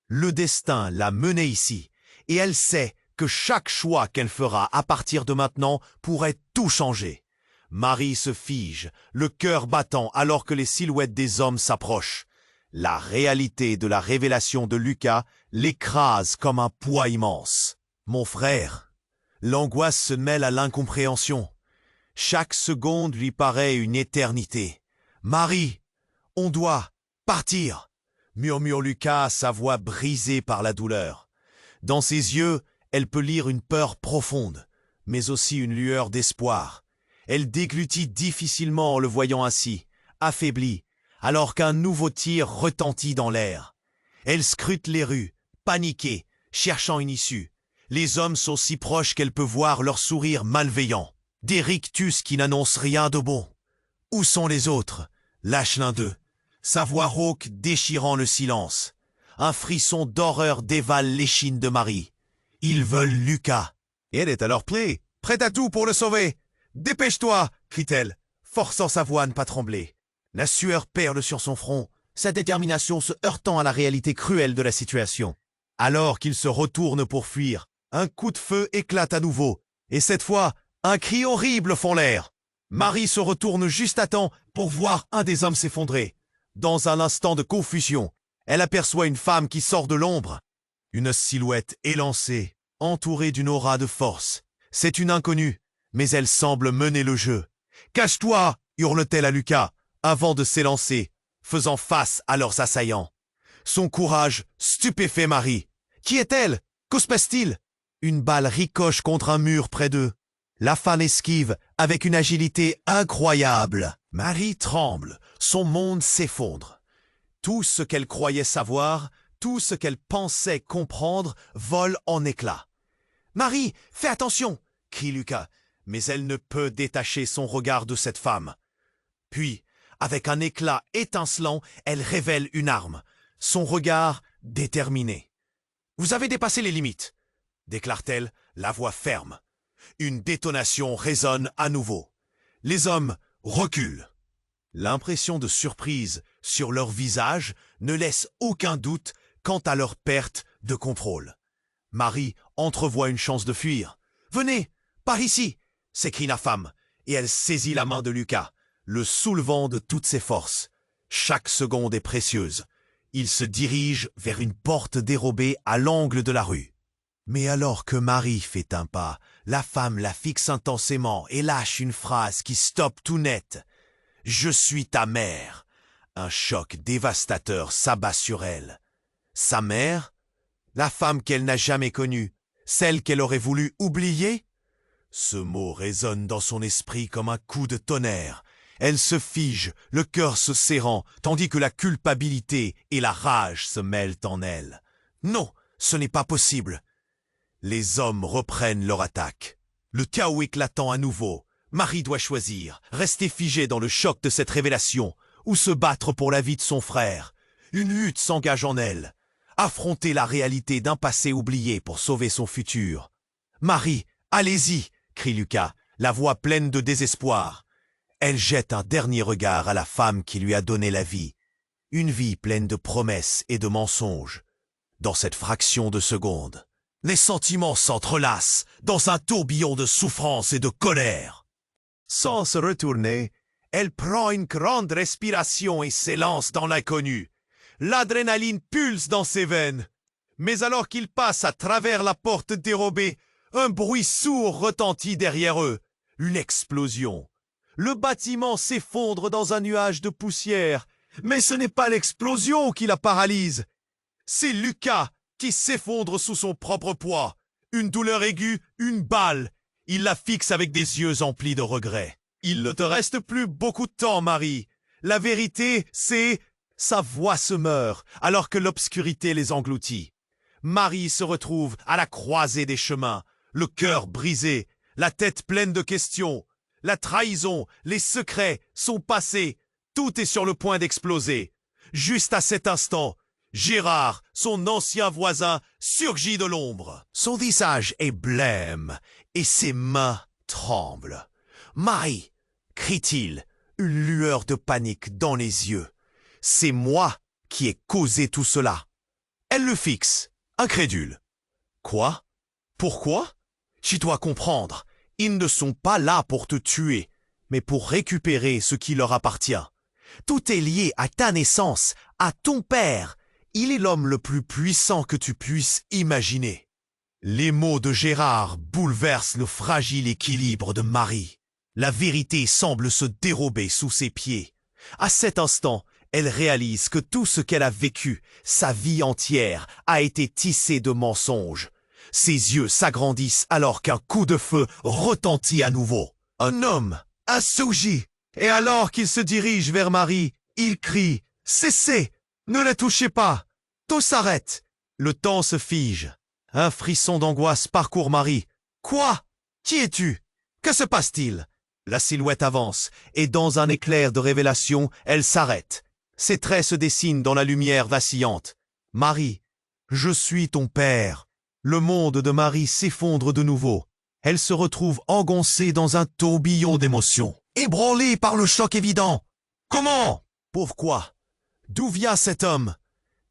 Le destin l'a menée ici, et elle sait que chaque choix qu'elle fera à partir de maintenant pourrait tout changer. Marie se fige, le cœur battant alors que les silhouettes des hommes s'approchent. La réalité de la révélation de Lucas l'écrase comme un poids immense. Mon frère, l'angoisse se mêle à l'incompréhension. Chaque seconde lui paraît une éternité. Marie, on doit partir, murmure Lucas, sa voix brisée par la douleur. Dans ses yeux, elle peut lire une peur profonde, mais aussi une lueur d'espoir. Elle déglutit difficilement en le voyant ainsi, affaibli, alors qu'un nouveau tir retentit dans l'air. Elle scrute les rues, paniquée, cherchant une issue. Les hommes sont si proches qu'elle peut voir leur sourire malveillant. Des rictus qui n'annoncent rien de bon. Où sont les autres? Lâche l'un d'eux. Sa voix rauque déchirant le silence. Un frisson d'horreur dévale l'échine de Marie. Ils veulent Lucas. Et elle est à leur plaie, prête à tout pour le sauver. Dépêche-toi, crie-t-elle, forçant sa voix à ne pas trembler. La sueur perle sur son front, sa détermination se heurtant à la réalité cruelle de la situation. Alors qu'il se retourne pour fuir, un coup de feu éclate à nouveau, et cette fois, un cri horrible fend l'air. Marie se retourne juste à temps pour voir un des hommes s'effondrer. Dans un instant de confusion, elle aperçoit une femme qui sort de l'ombre. Une silhouette élancée, entourée d'une aura de force. C'est une inconnue, mais elle semble mener le jeu. « Cache-toi » hurle-t-elle à Lucas, avant de s'élancer, faisant face à leurs assaillants. Son courage stupéfait Marie. Qui est-elle? Que se passe-t-il? Une balle ricoche contre un mur près d'eux. La femme esquive avec une agilité incroyable. Marie tremble, son monde s'effondre. Tout ce qu'elle croyait savoir, tout ce qu'elle pensait comprendre, vole en éclats. « Marie, fais attention !» crie Lucas, mais elle ne peut détacher son regard de cette femme. Puis, avec un éclat étincelant, elle révèle une arme, son regard déterminé. « Vous avez dépassé les limites !» déclare-t-elle, la voix ferme. Une détonation résonne à nouveau. Les hommes reculent. L'impression de surprise sur leur visage ne laisse aucun doute quant à leur perte de contrôle. Marie entrevoit une chance de fuir. « Venez, par ici !» s'écrie la femme, et elle saisit la main de Lucas, le soulevant de toutes ses forces. Chaque seconde est précieuse. Il se dirige vers une porte dérobée à l'angle de la rue. Mais alors que Marie fait un pas, la femme la fixe intensément et lâche une phrase qui stoppe tout net. « Je suis ta mère !» Un choc dévastateur s'abat sur elle. Sa mère? La femme qu'elle n'a jamais connue, celle qu'elle aurait voulu oublier? Ce mot résonne dans son esprit comme un coup de tonnerre. Elle se fige, le cœur se serrant, tandis que la culpabilité et la rage se mêlent en elle. Non, ce n'est pas possible. Les hommes reprennent leur attaque. Le chaos éclatant à nouveau. Marie doit choisir, rester figée dans le choc de cette révélation, ou se battre pour la vie de son frère. Une lutte s'engage en elle. Affronter la réalité d'un passé oublié pour sauver son futur. « Marie, allez-y !» crie Lucas, la voix pleine de désespoir. Elle jette un dernier regard à la femme qui lui a donné la vie. Une vie pleine de promesses et de mensonges. Dans cette fraction de seconde, les sentiments s'entrelacent dans un tourbillon de souffrance et de colère. Sans se retourner, elle prend une grande respiration et s'élance dans l'inconnu. L'adrénaline pulse dans ses veines. Mais alors qu'ils passent à travers la porte dérobée, un bruit sourd retentit derrière eux. Une explosion. Le bâtiment s'effondre dans un nuage de poussière. Mais ce n'est pas l'explosion qui la paralyse. C'est Lucas qui s'effondre sous son propre poids. Une douleur aiguë, une balle. Il la fixe avec des yeux emplis de regrets. Il ne te reste plus beaucoup de temps, Marie. La vérité, c'est... Sa voix se meurt alors que l'obscurité les engloutit. Marie se retrouve à la croisée des chemins, le cœur brisé, la tête pleine de questions. La trahison, les secrets, son passé, tout est sur le point d'exploser. Juste à cet instant, Gérard, son ancien voisin, surgit de l'ombre. Son visage est blême et ses mains tremblent. « Marie !» crie-t-il, une lueur de panique dans les yeux. « C'est moi qui ai causé tout cela. » Elle le fixe, incrédule. « Quoi? Pourquoi? Tu dois comprendre, ils ne sont pas là pour te tuer, mais pour récupérer ce qui leur appartient. Tout est lié à ta naissance, à ton père. Il est l'homme le plus puissant que tu puisses imaginer. » Les mots de Gérard bouleversent le fragile équilibre de Marie. La vérité semble se dérober sous ses pieds. À cet instant, elle réalise que tout ce qu'elle a vécu, sa vie entière, a été tissé de mensonges. Ses yeux s'agrandissent alors qu'un coup de feu retentit à nouveau. Un homme a surgi, et alors qu'il se dirige vers Marie, il crie « Cessez! Ne la touchez pas! » Tout s'arrête. Le temps se fige. Un frisson d'angoisse parcourt Marie. « Quoi? Qui es-tu? Que se passe-t-il » La silhouette avance, et dans un éclair de révélation, elle s'arrête. Ses traits se dessinent dans la lumière vacillante. « Marie, je suis ton père. » Le monde de Marie s'effondre de nouveau. Elle se retrouve engoncée dans un tourbillon d'émotions, ébranlée par le choc évident. Comment? Pourquoi? D'où vient cet homme?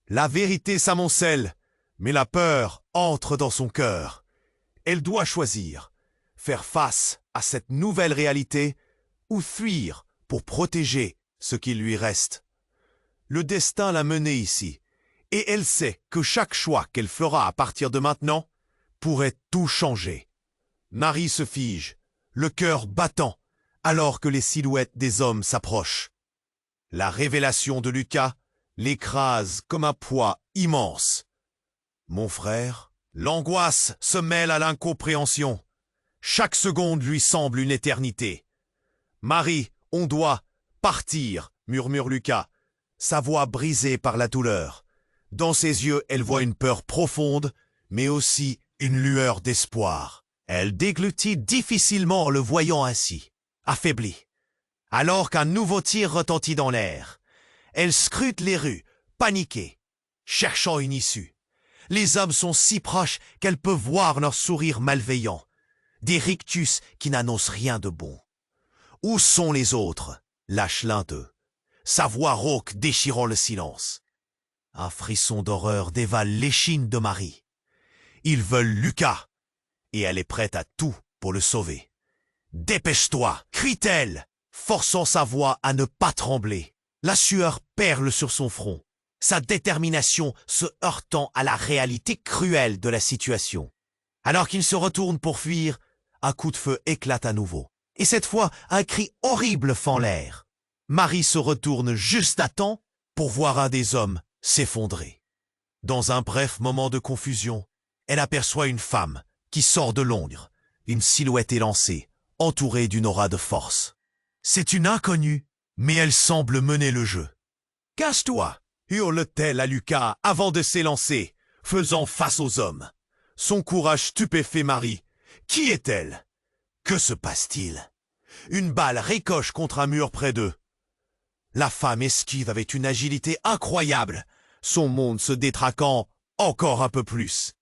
La vérité s'amoncelle, mais la peur entre dans son cœur. Elle doit choisir, faire face à cette nouvelle réalité ou fuir pour protéger ce qui lui reste. Le destin l'a menée ici, et elle sait que chaque choix qu'elle fera à partir de maintenant pourrait tout changer. Marie se fige, le cœur battant, alors que les silhouettes des hommes s'approchent. La révélation de Lucas l'écrase comme un poids immense. Mon frère, l'angoisse se mêle à l'incompréhension. Chaque seconde lui semble une éternité. « Marie, on doit partir » murmure Lucas, sa voix brisée par la douleur. Dans ses yeux, elle voit une peur profonde, mais aussi une lueur d'espoir. Elle déglutit difficilement en le voyant ainsi, affaiblie. Alors qu'un nouveau tir retentit dans l'air, elle scrute les rues, paniquée, cherchant une issue. Les hommes sont si proches qu'elle peut voir leur sourire malveillant, des rictus qui n'annoncent rien de bon. « Où sont les autres » lâche l'un d'eux, sa voix rauque déchirant le silence. Un frisson d'horreur dévale l'échine de Marie. Ils veulent Lucas, et elle est prête à tout pour le sauver. « Dépêche-toi » crie-t-elle, forçant sa voix à ne pas trembler. La sueur perle sur son front, sa détermination se heurtant à la réalité cruelle de la situation. Alors qu'il se retourne pour fuir, un coup de feu éclate à nouveau. Et cette fois, un cri horrible fend l'air. Marie se retourne juste à temps pour voir un des hommes s'effondrer. Dans un bref moment de confusion, elle aperçoit une femme qui sort de l'ombre, une silhouette élancée, entourée d'une aura de force. C'est une inconnue, mais elle semble mener le jeu. « Cache-toi » hurle-t-elle à Lucas avant de s'élancer, faisant face aux hommes. Son courage stupéfait Marie. Qui est-elle? Que se passe-t-il? Une balle ricoche contre un mur près d'eux. La femme esquive avec une agilité incroyable, son monde se détraquant encore un peu plus.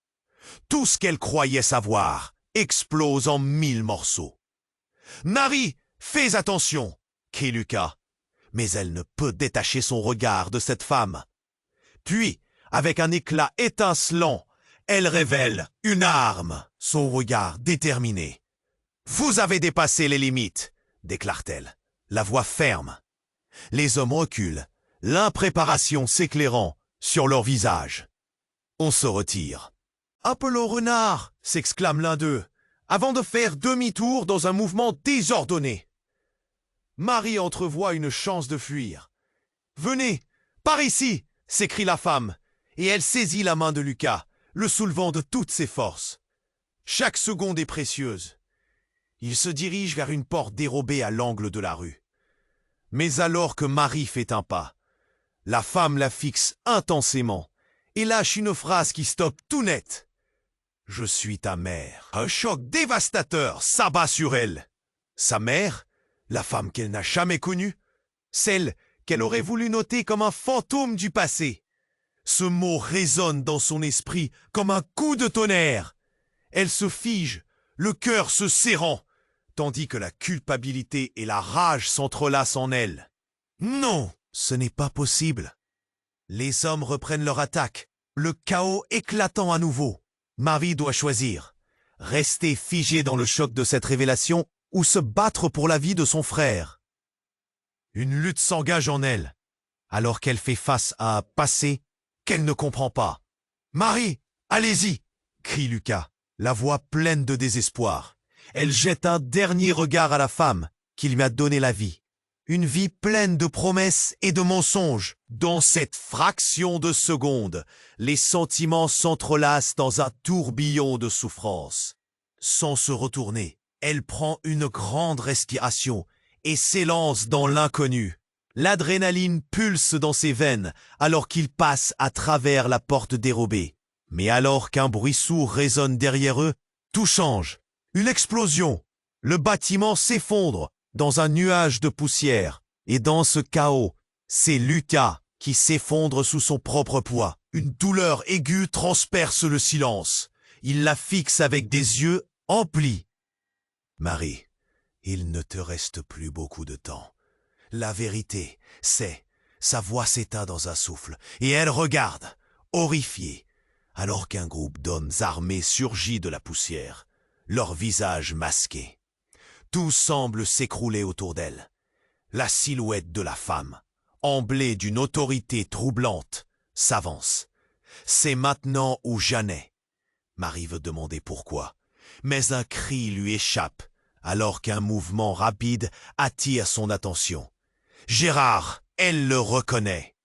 Tout ce qu'elle croyait savoir explose en 1000 morceaux. « Marie, fais attention !» crie Lucas. Mais elle ne peut détacher son regard de cette femme. Puis, avec un éclat étincelant, elle révèle une arme, son regard déterminé. « Vous avez dépassé les limites !» déclare-t-elle, la voix ferme. Les hommes reculent, l'impréparation s'éclairant sur leur visage. On se retire. « Appelons Renard !» s'exclame l'un d'eux, avant de faire demi-tour dans un mouvement désordonné. Marie entrevoit une chance de fuir. « Venez, par ici !» s'écrie la femme, et elle saisit la main de Lucas, le soulevant de toutes ses forces. Chaque seconde est précieuse. Il se dirige vers une porte dérobée à l'angle de la rue. Mais alors que Marie fait un pas, la femme la fixe intensément et lâche une phrase qui stoppe tout net. « Je suis ta mère. » Un choc dévastateur s'abat sur elle. Sa mère, la femme qu'elle n'a jamais connue, celle qu'elle aurait voulu noter comme un fantôme du passé. Ce mot résonne dans son esprit comme un coup de tonnerre. Elle se fige, le cœur se serrant, tandis que la culpabilité et la rage s'entrelacent en elle. Non, ce n'est pas possible. Les hommes reprennent leur attaque, le chaos éclatant à nouveau. Marie doit choisir, rester figée dans le choc de cette révélation ou se battre pour la vie de son frère. Une lutte s'engage en elle, alors qu'elle fait face à un passé qu'elle ne comprend pas. « Marie, allez-y !» crie Lucas, la voix pleine de désespoir. Elle jette un dernier regard à la femme qui lui a donné la vie. Une vie pleine de promesses et de mensonges. Dans cette fraction de seconde, les sentiments s'entrelacent dans un tourbillon de souffrance. Sans se retourner, elle prend une grande respiration et s'élance dans l'inconnu. L'adrénaline pulse dans ses veines alors qu'il passe à travers la porte dérobée. Mais alors qu'un bruit sourd résonne derrière eux, tout change. Une explosion. Le bâtiment s'effondre dans un nuage de poussière. Et dans ce chaos, c'est Lucas qui s'effondre sous son propre poids. Une douleur aiguë transperce le silence. Il la fixe avec des yeux emplis. « Marie, il ne te reste plus beaucoup de temps. La vérité, c'est... » Sa voix s'éteint dans un souffle, et elle regarde, horrifiée, alors qu'un groupe d'hommes armés surgit de la poussière, leurs visages masqués. Tout semble s'écrouler autour d'elle. La silhouette de la femme, emblée d'une autorité troublante, s'avance. C'est maintenant ou jamais. Marie veut demander pourquoi, mais un cri lui échappe, alors qu'un mouvement rapide attire son attention. Gérard, elle le reconnaît.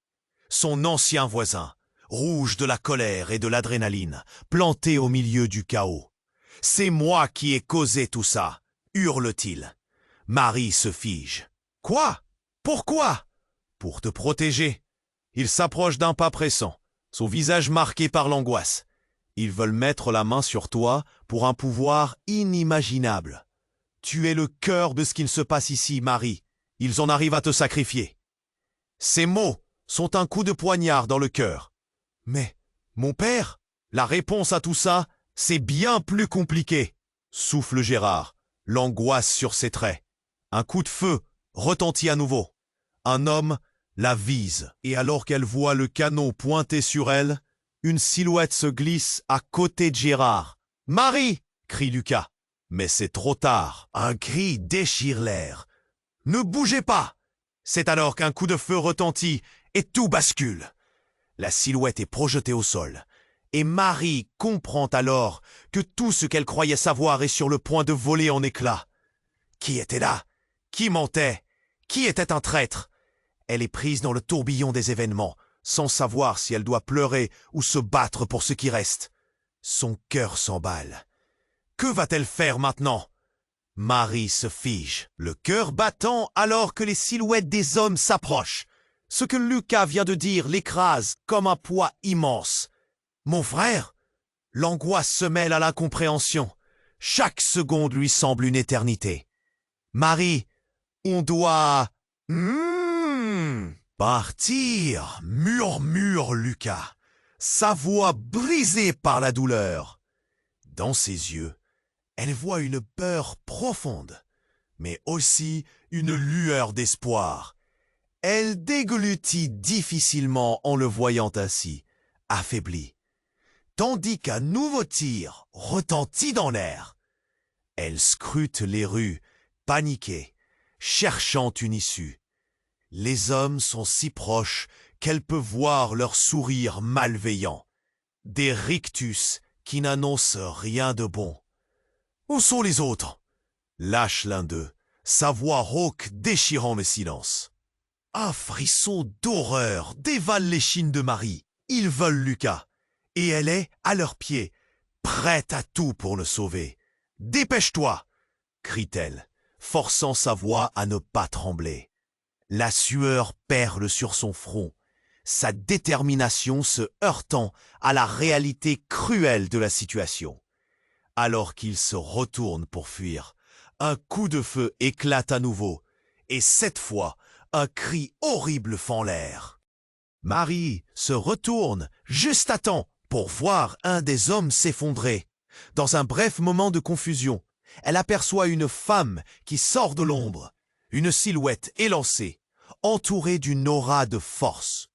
Son ancien voisin, rouge de la colère et de l'adrénaline, planté au milieu du chaos. « C'est moi qui ai causé tout ça !» hurle-t-il. Marie se fige. « Quoi? Pourquoi ?»« Pour te protéger. » Il s'approche d'un pas pressant, son visage marqué par l'angoisse. Ils veulent mettre la main sur toi pour un pouvoir inimaginable. Tu es le cœur de ce qu'il se passe ici, Marie. Ils en arrivent à te sacrifier. Ces mots sont un coup de poignard dans le cœur. Mais, mon père, la réponse à tout ça, c'est bien plus compliqué, souffle Gérard, l'angoisse sur ses traits. Un coup de feu retentit à nouveau. Un homme la vise, et alors qu'elle voit le canon pointé sur elle, une silhouette se glisse à côté de Gérard. « Marie !» crie Lucas. Mais c'est trop tard. Un cri déchire l'air. « Ne bougez pas !» C'est alors qu'un coup de feu retentit et tout bascule. La silhouette est projetée au sol. Et Marie comprend alors que tout ce qu'elle croyait savoir est sur le point de voler en éclats. Qui était là? Qui mentait? Qui était un traître? Elle est prise dans le tourbillon des événements, sans savoir si elle doit pleurer ou se battre pour ce qui reste. Son cœur s'emballe. Que va-t-elle faire maintenant? Marie se fige, le cœur battant alors que les silhouettes des hommes s'approchent. Ce que Lucas vient de dire l'écrase comme un poids immense. « Mon frère ?» L'angoisse se mêle à l'incompréhension. Chaque seconde lui semble une éternité. Marie, on doit... partir, murmure Lucas, sa voix brisée par la douleur. Dans ses yeux, elle voit une peur profonde, mais aussi une lueur d'espoir. Elle déglutit difficilement en le voyant ainsi, affaibli, tandis qu'un nouveau tir retentit dans l'air. Elle scrute les rues, paniquée, cherchant une issue. Les hommes sont si proches qu'elle peut voir leur sourire malveillant, des rictus qui n'annoncent rien de bon. « Où sont les autres ?» lâche l'un d'eux, sa voix rauque déchirant le silence. Un frisson d'horreur dévale l'échine de Marie. Ils veulent Lucas, et elle est à leurs pieds, prête à tout pour le sauver. « Dépêche-toi !» crie-t-elle, forçant sa voix à ne pas trembler. La sueur perle sur son front, sa détermination se heurtant à la réalité cruelle de la situation. Alors qu'il se retourne pour fuir, un coup de feu éclate à nouveau, et cette fois, un cri horrible fend l'air. Marie se retourne juste à temps pour voir un des hommes s'effondrer. Dans un bref moment de confusion, elle aperçoit une femme qui sort de l'ombre, une silhouette élancée, entourée d'une aura de force.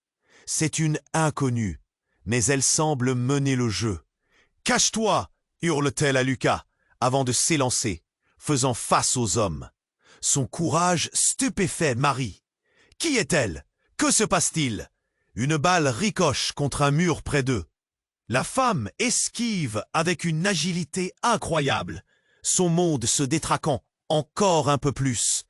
C'est une inconnue, mais elle semble mener le jeu. « Cache-toi !» hurle-t-elle à Lucas, avant de s'élancer, faisant face aux hommes. Son courage stupéfait Marie. Qui est-elle? Que se passe-t-il? Une balle ricoche contre un mur près d'eux. La femme esquive avec une agilité incroyable, son monde se détraquant encore un peu plus.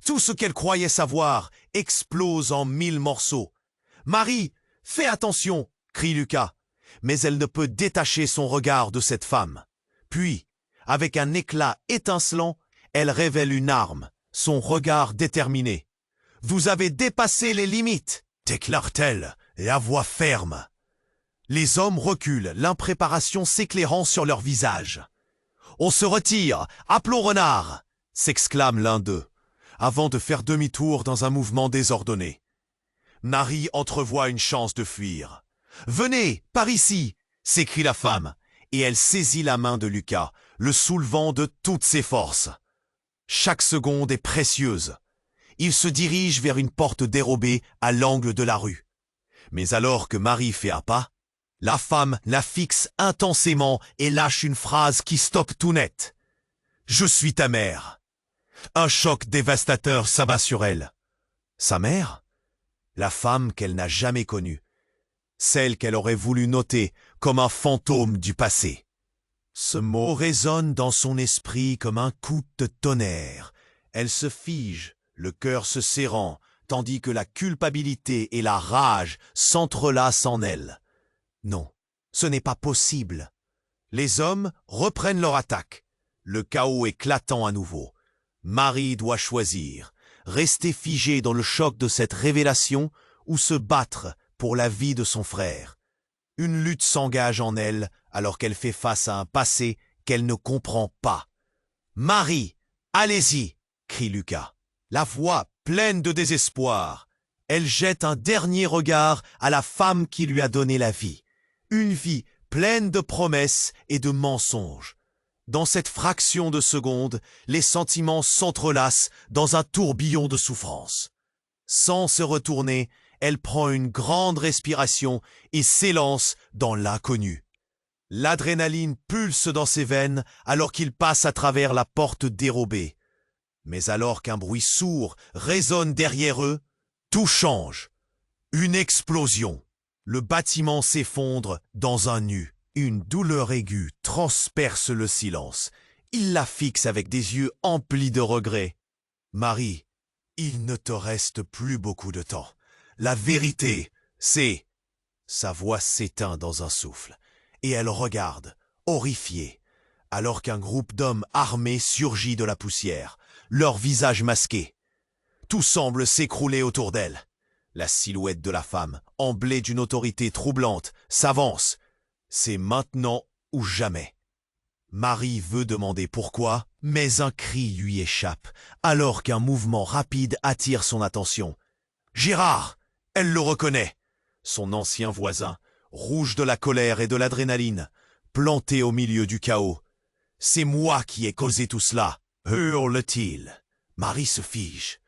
Tout ce qu'elle croyait savoir explose en 1000 morceaux. « Marie, fais attention !» crie Lucas, mais elle ne peut détacher son regard de cette femme. Puis, avec un éclat étincelant, elle révèle une arme, son regard déterminé. « Vous avez dépassé les limites !» déclare-t-elle, la voix ferme. Les hommes reculent, l'impréparation s'éclairant sur leur visage. « On se retire, appelons Renard !» s'exclame l'un d'eux, avant de faire demi-tour dans un mouvement désordonné. Marie entrevoit une chance de fuir. « Venez, par ici !» s'écrie la femme, et elle saisit la main de Lucas, le soulevant de toutes ses forces. Chaque seconde est précieuse. Il se dirige vers une porte dérobée à l'angle de la rue. Mais alors que Marie fait un pas, la femme la fixe intensément et lâche une phrase qui stoppe tout net. « Je suis ta mère !» Un choc dévastateur s'abat sur elle. Sa mère? La femme qu'elle n'a jamais connue. Celle qu'elle aurait voulu noter comme un fantôme du passé. Ce mot résonne dans son esprit comme un coup de tonnerre. Elle se fige, le cœur se serrant, tandis que la culpabilité et la rage s'entrelacent en elle. Non, ce n'est pas possible. Les hommes reprennent leur attaque. Le chaos éclatant à nouveau. Marie doit choisir, rester figée dans le choc de cette révélation ou se battre pour la vie de son frère. Une lutte s'engage en elle alors qu'elle fait face à un passé qu'elle ne comprend pas. « Marie, allez-y !» crie Lucas, la voix pleine de désespoir. Elle jette un dernier regard à la femme qui lui a donné la vie. Une vie pleine de promesses et de mensonges. Dans cette fraction de seconde, les sentiments s'entrelacent dans un tourbillon de souffrance. Sans se retourner, elle prend une grande respiration et s'élance dans l'inconnu. L'adrénaline pulse dans ses veines alors qu'il passe à travers la porte dérobée. Mais alors qu'un bruit sourd résonne derrière eux, tout change. Une explosion. Le bâtiment s'effondre dans un nu. Une douleur aiguë transperce le silence. Il la fixe avec des yeux emplis de regret. « Marie, il ne te reste plus beaucoup de temps. La vérité, c'est... » Sa voix s'éteint dans un souffle, et elle regarde, horrifiée, alors qu'un groupe d'hommes armés surgit de la poussière, leurs visages masqués. Tout semble s'écrouler autour d'elle. La silhouette de la femme, emblée d'une autorité troublante, s'avance. C'est maintenant ou jamais. Marie veut demander pourquoi, mais un cri lui échappe, alors qu'un mouvement rapide attire son attention. Gérard! Elle le reconnaît. Son ancien voisin, rouge de la colère et de l'adrénaline, planté au milieu du chaos. C'est moi qui ai causé tout cela, hurle-t-il. Marie se fige.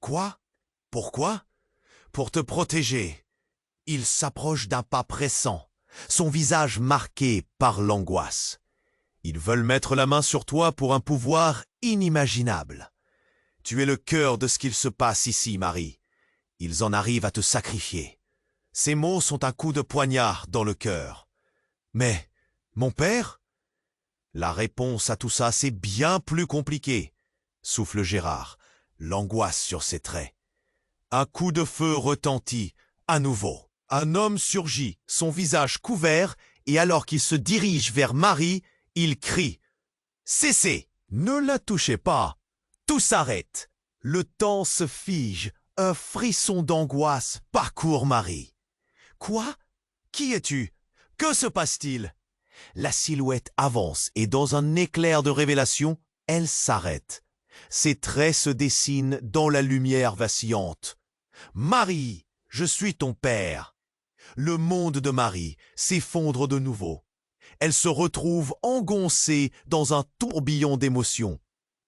Quoi? Pourquoi? Pour te protéger. Il s'approche d'un pas pressant, son visage marqué par l'angoisse. Ils veulent mettre la main sur toi pour un pouvoir inimaginable. Tu es le cœur de ce qu'il se passe ici, Marie. Ils en arrivent à te sacrifier. Ces mots sont un coup de poignard dans le cœur. Mais, mon père? La réponse à tout ça, c'est bien plus compliqué, souffle Gérard, l'angoisse sur ses traits. Un coup de feu retentit, à nouveau. Un homme surgit, son visage couvert, et alors qu'il se dirige vers Marie, il crie « Cessez! Ne la touchez pas !» Tout s'arrête. Le temps se fige. Un frisson d'angoisse parcourt Marie. « Quoi? Qui es-tu? Que se passe-t-il » La silhouette avance et dans un éclair de révélation, elle s'arrête. Ses traits se dessinent dans la lumière vacillante. « Marie, je suis ton père !» Le monde de Marie s'effondre de nouveau. Elle se retrouve engoncée dans un tourbillon d'émotions,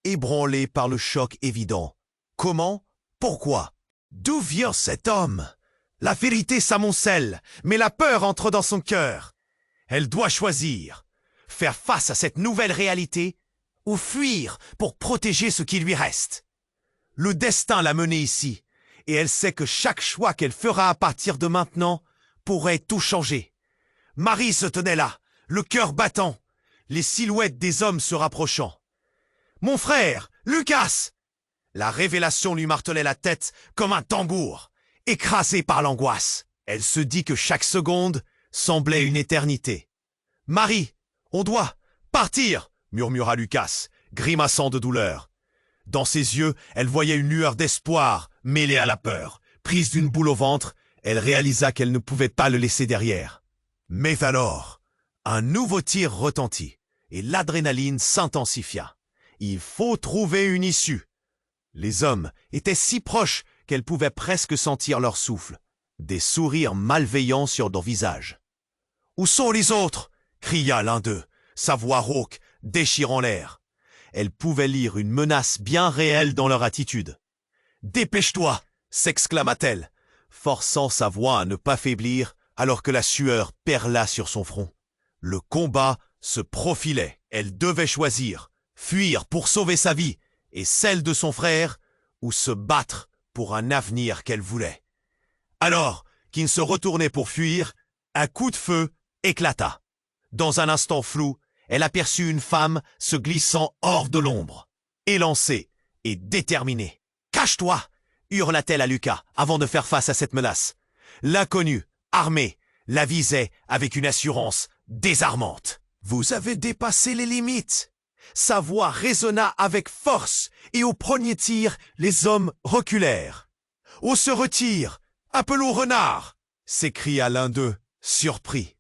ébranlée par le choc évident. Comment? Pourquoi? D'où vient cet homme? La vérité s'amoncelle, mais la peur entre dans son cœur. Elle doit choisir, faire face à cette nouvelle réalité ou fuir pour protéger ce qui lui reste. Le destin l'a menée ici, et elle sait que chaque choix qu'elle fera à partir de maintenant pourrait tout changer. Marie se tenait là, le cœur battant, les silhouettes des hommes se rapprochant. « Mon frère, Lucas !» La révélation lui martelait la tête comme un tambour, écrasée par l'angoisse. Elle se dit que chaque seconde semblait une éternité. « Marie, on doit partir !» murmura Lucas, grimaçant de douleur. Dans ses yeux, elle voyait une lueur d'espoir mêlée à la peur. Prise d'une boule au ventre, elle réalisa qu'elle ne pouvait pas le laisser derrière. Mais alors, un nouveau tir retentit et l'adrénaline s'intensifia. Il faut trouver une issue. Les hommes étaient si proches qu'elle pouvait presque sentir leur souffle, des sourires malveillants sur leurs visages. « Où sont les autres ?» cria l'un d'eux, sa voix rauque, déchirant l'air. Elle pouvait lire une menace bien réelle dans leur attitude. « Dépêche-toi !» s'exclama-t-elle, forçant sa voix à ne pas faiblir alors que la sueur perla sur son front. Le combat se profilait. Elle devait choisir, fuir pour sauver sa vie et celle de son frère, ou se battre pour un avenir qu'elle voulait. Alors qu'il se retournait pour fuir, un coup de feu éclata. Dans un instant flou, elle aperçut une femme se glissant hors de l'ombre, élancée et déterminée. « Cache-toi !» hurla-t-elle à Lucas avant de faire face à cette menace. L'inconnu, armé, la visait avec une assurance désarmante. « Vous avez dépassé les limites !» Sa voix résonna avec force et au premier tir, les hommes reculèrent. « On se retire! Appelons Renard !» s'écria l'un d'eux, surpris.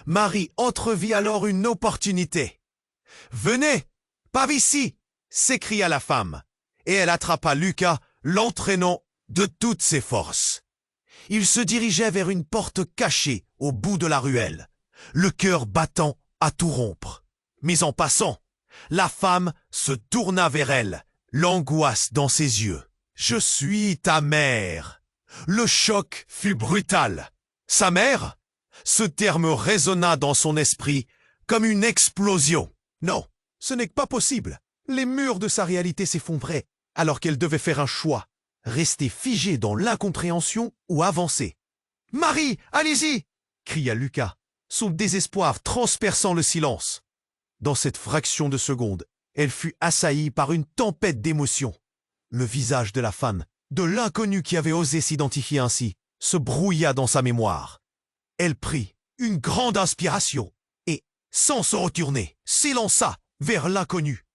Marie entrevit alors une opportunité. « Venez! Par ici !» s'écria la femme, et elle attrapa Lucas, l'entraînant de toutes ses forces. Il se dirigeait vers une porte cachée au bout de la ruelle, le cœur battant à tout rompre. Mais en passant, la femme se tourna vers elle, l'angoisse dans ses yeux. « Je suis ta mère !» Le choc fut brutal. Sa mère? Ce terme résonna dans son esprit comme une explosion. Non, ce n'est pas possible. Les murs de sa réalité s'effondraient alors qu'elle devait faire un choix. Rester figée dans l'incompréhension ou avancer. « Marie, allez-y !» cria Lucas, son désespoir transperçant le silence. Dans cette fraction de seconde, elle fut assaillie par une tempête d'émotions. Le visage de la femme, de l'inconnu qui avait osé s'identifier ainsi, se brouilla dans sa mémoire. Elle prit une grande inspiration et, sans se retourner, s'élança vers l'inconnu.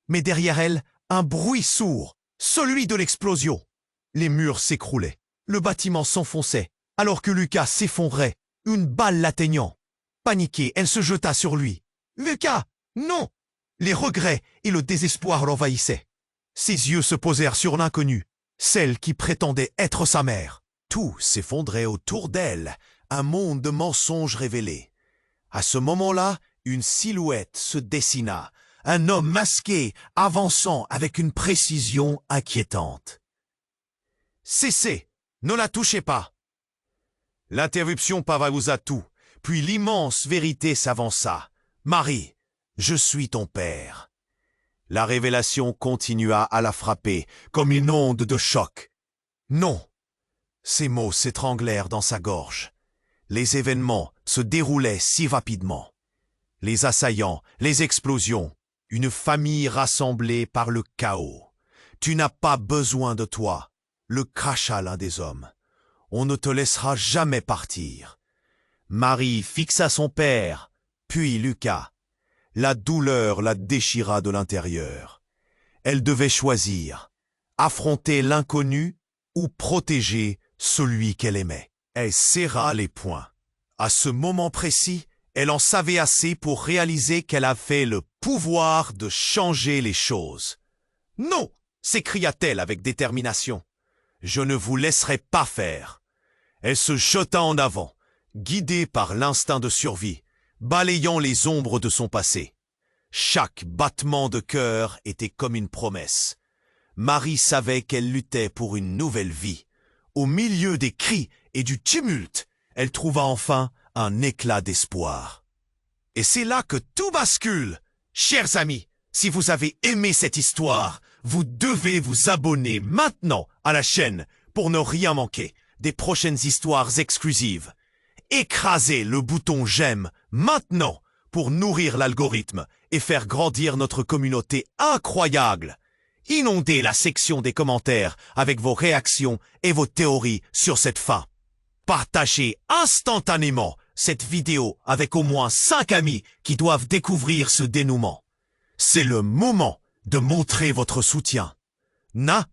Mais derrière elle, un bruit sourd, celui de l'explosion. Les murs s'écroulaient, le bâtiment s'enfonçait, alors que Lucas s'effondrait, une balle l'atteignant. Paniquée, elle se jeta sur lui. « Lucas, Non! Les regrets et le désespoir l'envahissaient. Ses yeux se posèrent sur l'inconnue, celle qui prétendait être sa mère. Tout s'effondrait autour d'elle, un monde de mensonges révélés. À ce moment-là, une silhouette se dessina, un homme masqué avançant avec une précision inquiétante. « Cessez! Ne la touchez pas !» L'interruption paralysa tout, puis l'immense vérité s'avança. « Marie, je suis ton père. » La révélation continua à la frapper, comme une onde de choc. « Non !» Ces mots s'étranglèrent dans sa gorge. Les événements se déroulaient si rapidement. Les assaillants, les explosions, une famille rassemblée par le chaos. « Tu n'as pas besoin de toi !» le cracha l'un des hommes. « On ne te laissera jamais partir. » Marie fixa son père, puis Lucas. La douleur la déchira de l'intérieur. Elle devait choisir, affronter l'inconnu ou protéger celui qu'elle aimait. Elle serra les poings. À ce moment précis, elle en savait assez pour réaliser qu'elle avait le pouvoir de changer les choses. « Non !» s'écria-t-elle avec détermination. « Je ne vous laisserai pas faire. » Elle se jeta en avant, guidée par l'instinct de survie, balayant les ombres de son passé. Chaque battement de cœur était comme une promesse. Marie savait qu'elle luttait pour une nouvelle vie. Au milieu des cris et du tumulte, elle trouva enfin un éclat d'espoir. Et c'est là que tout bascule. Chers amis, si vous avez aimé cette histoire, vous devez vous abonner maintenant à la chaîne pour ne rien manquer des prochaines histoires exclusives. Écrasez le bouton j'aime maintenant pour nourrir l'algorithme et faire grandir notre communauté incroyable. Inondez la section des commentaires avec vos réactions et vos théories sur cette fin. Partagez instantanément cette vidéo avec au moins 5 amis qui doivent découvrir ce dénouement. C'est le moment de montrer votre soutien. Na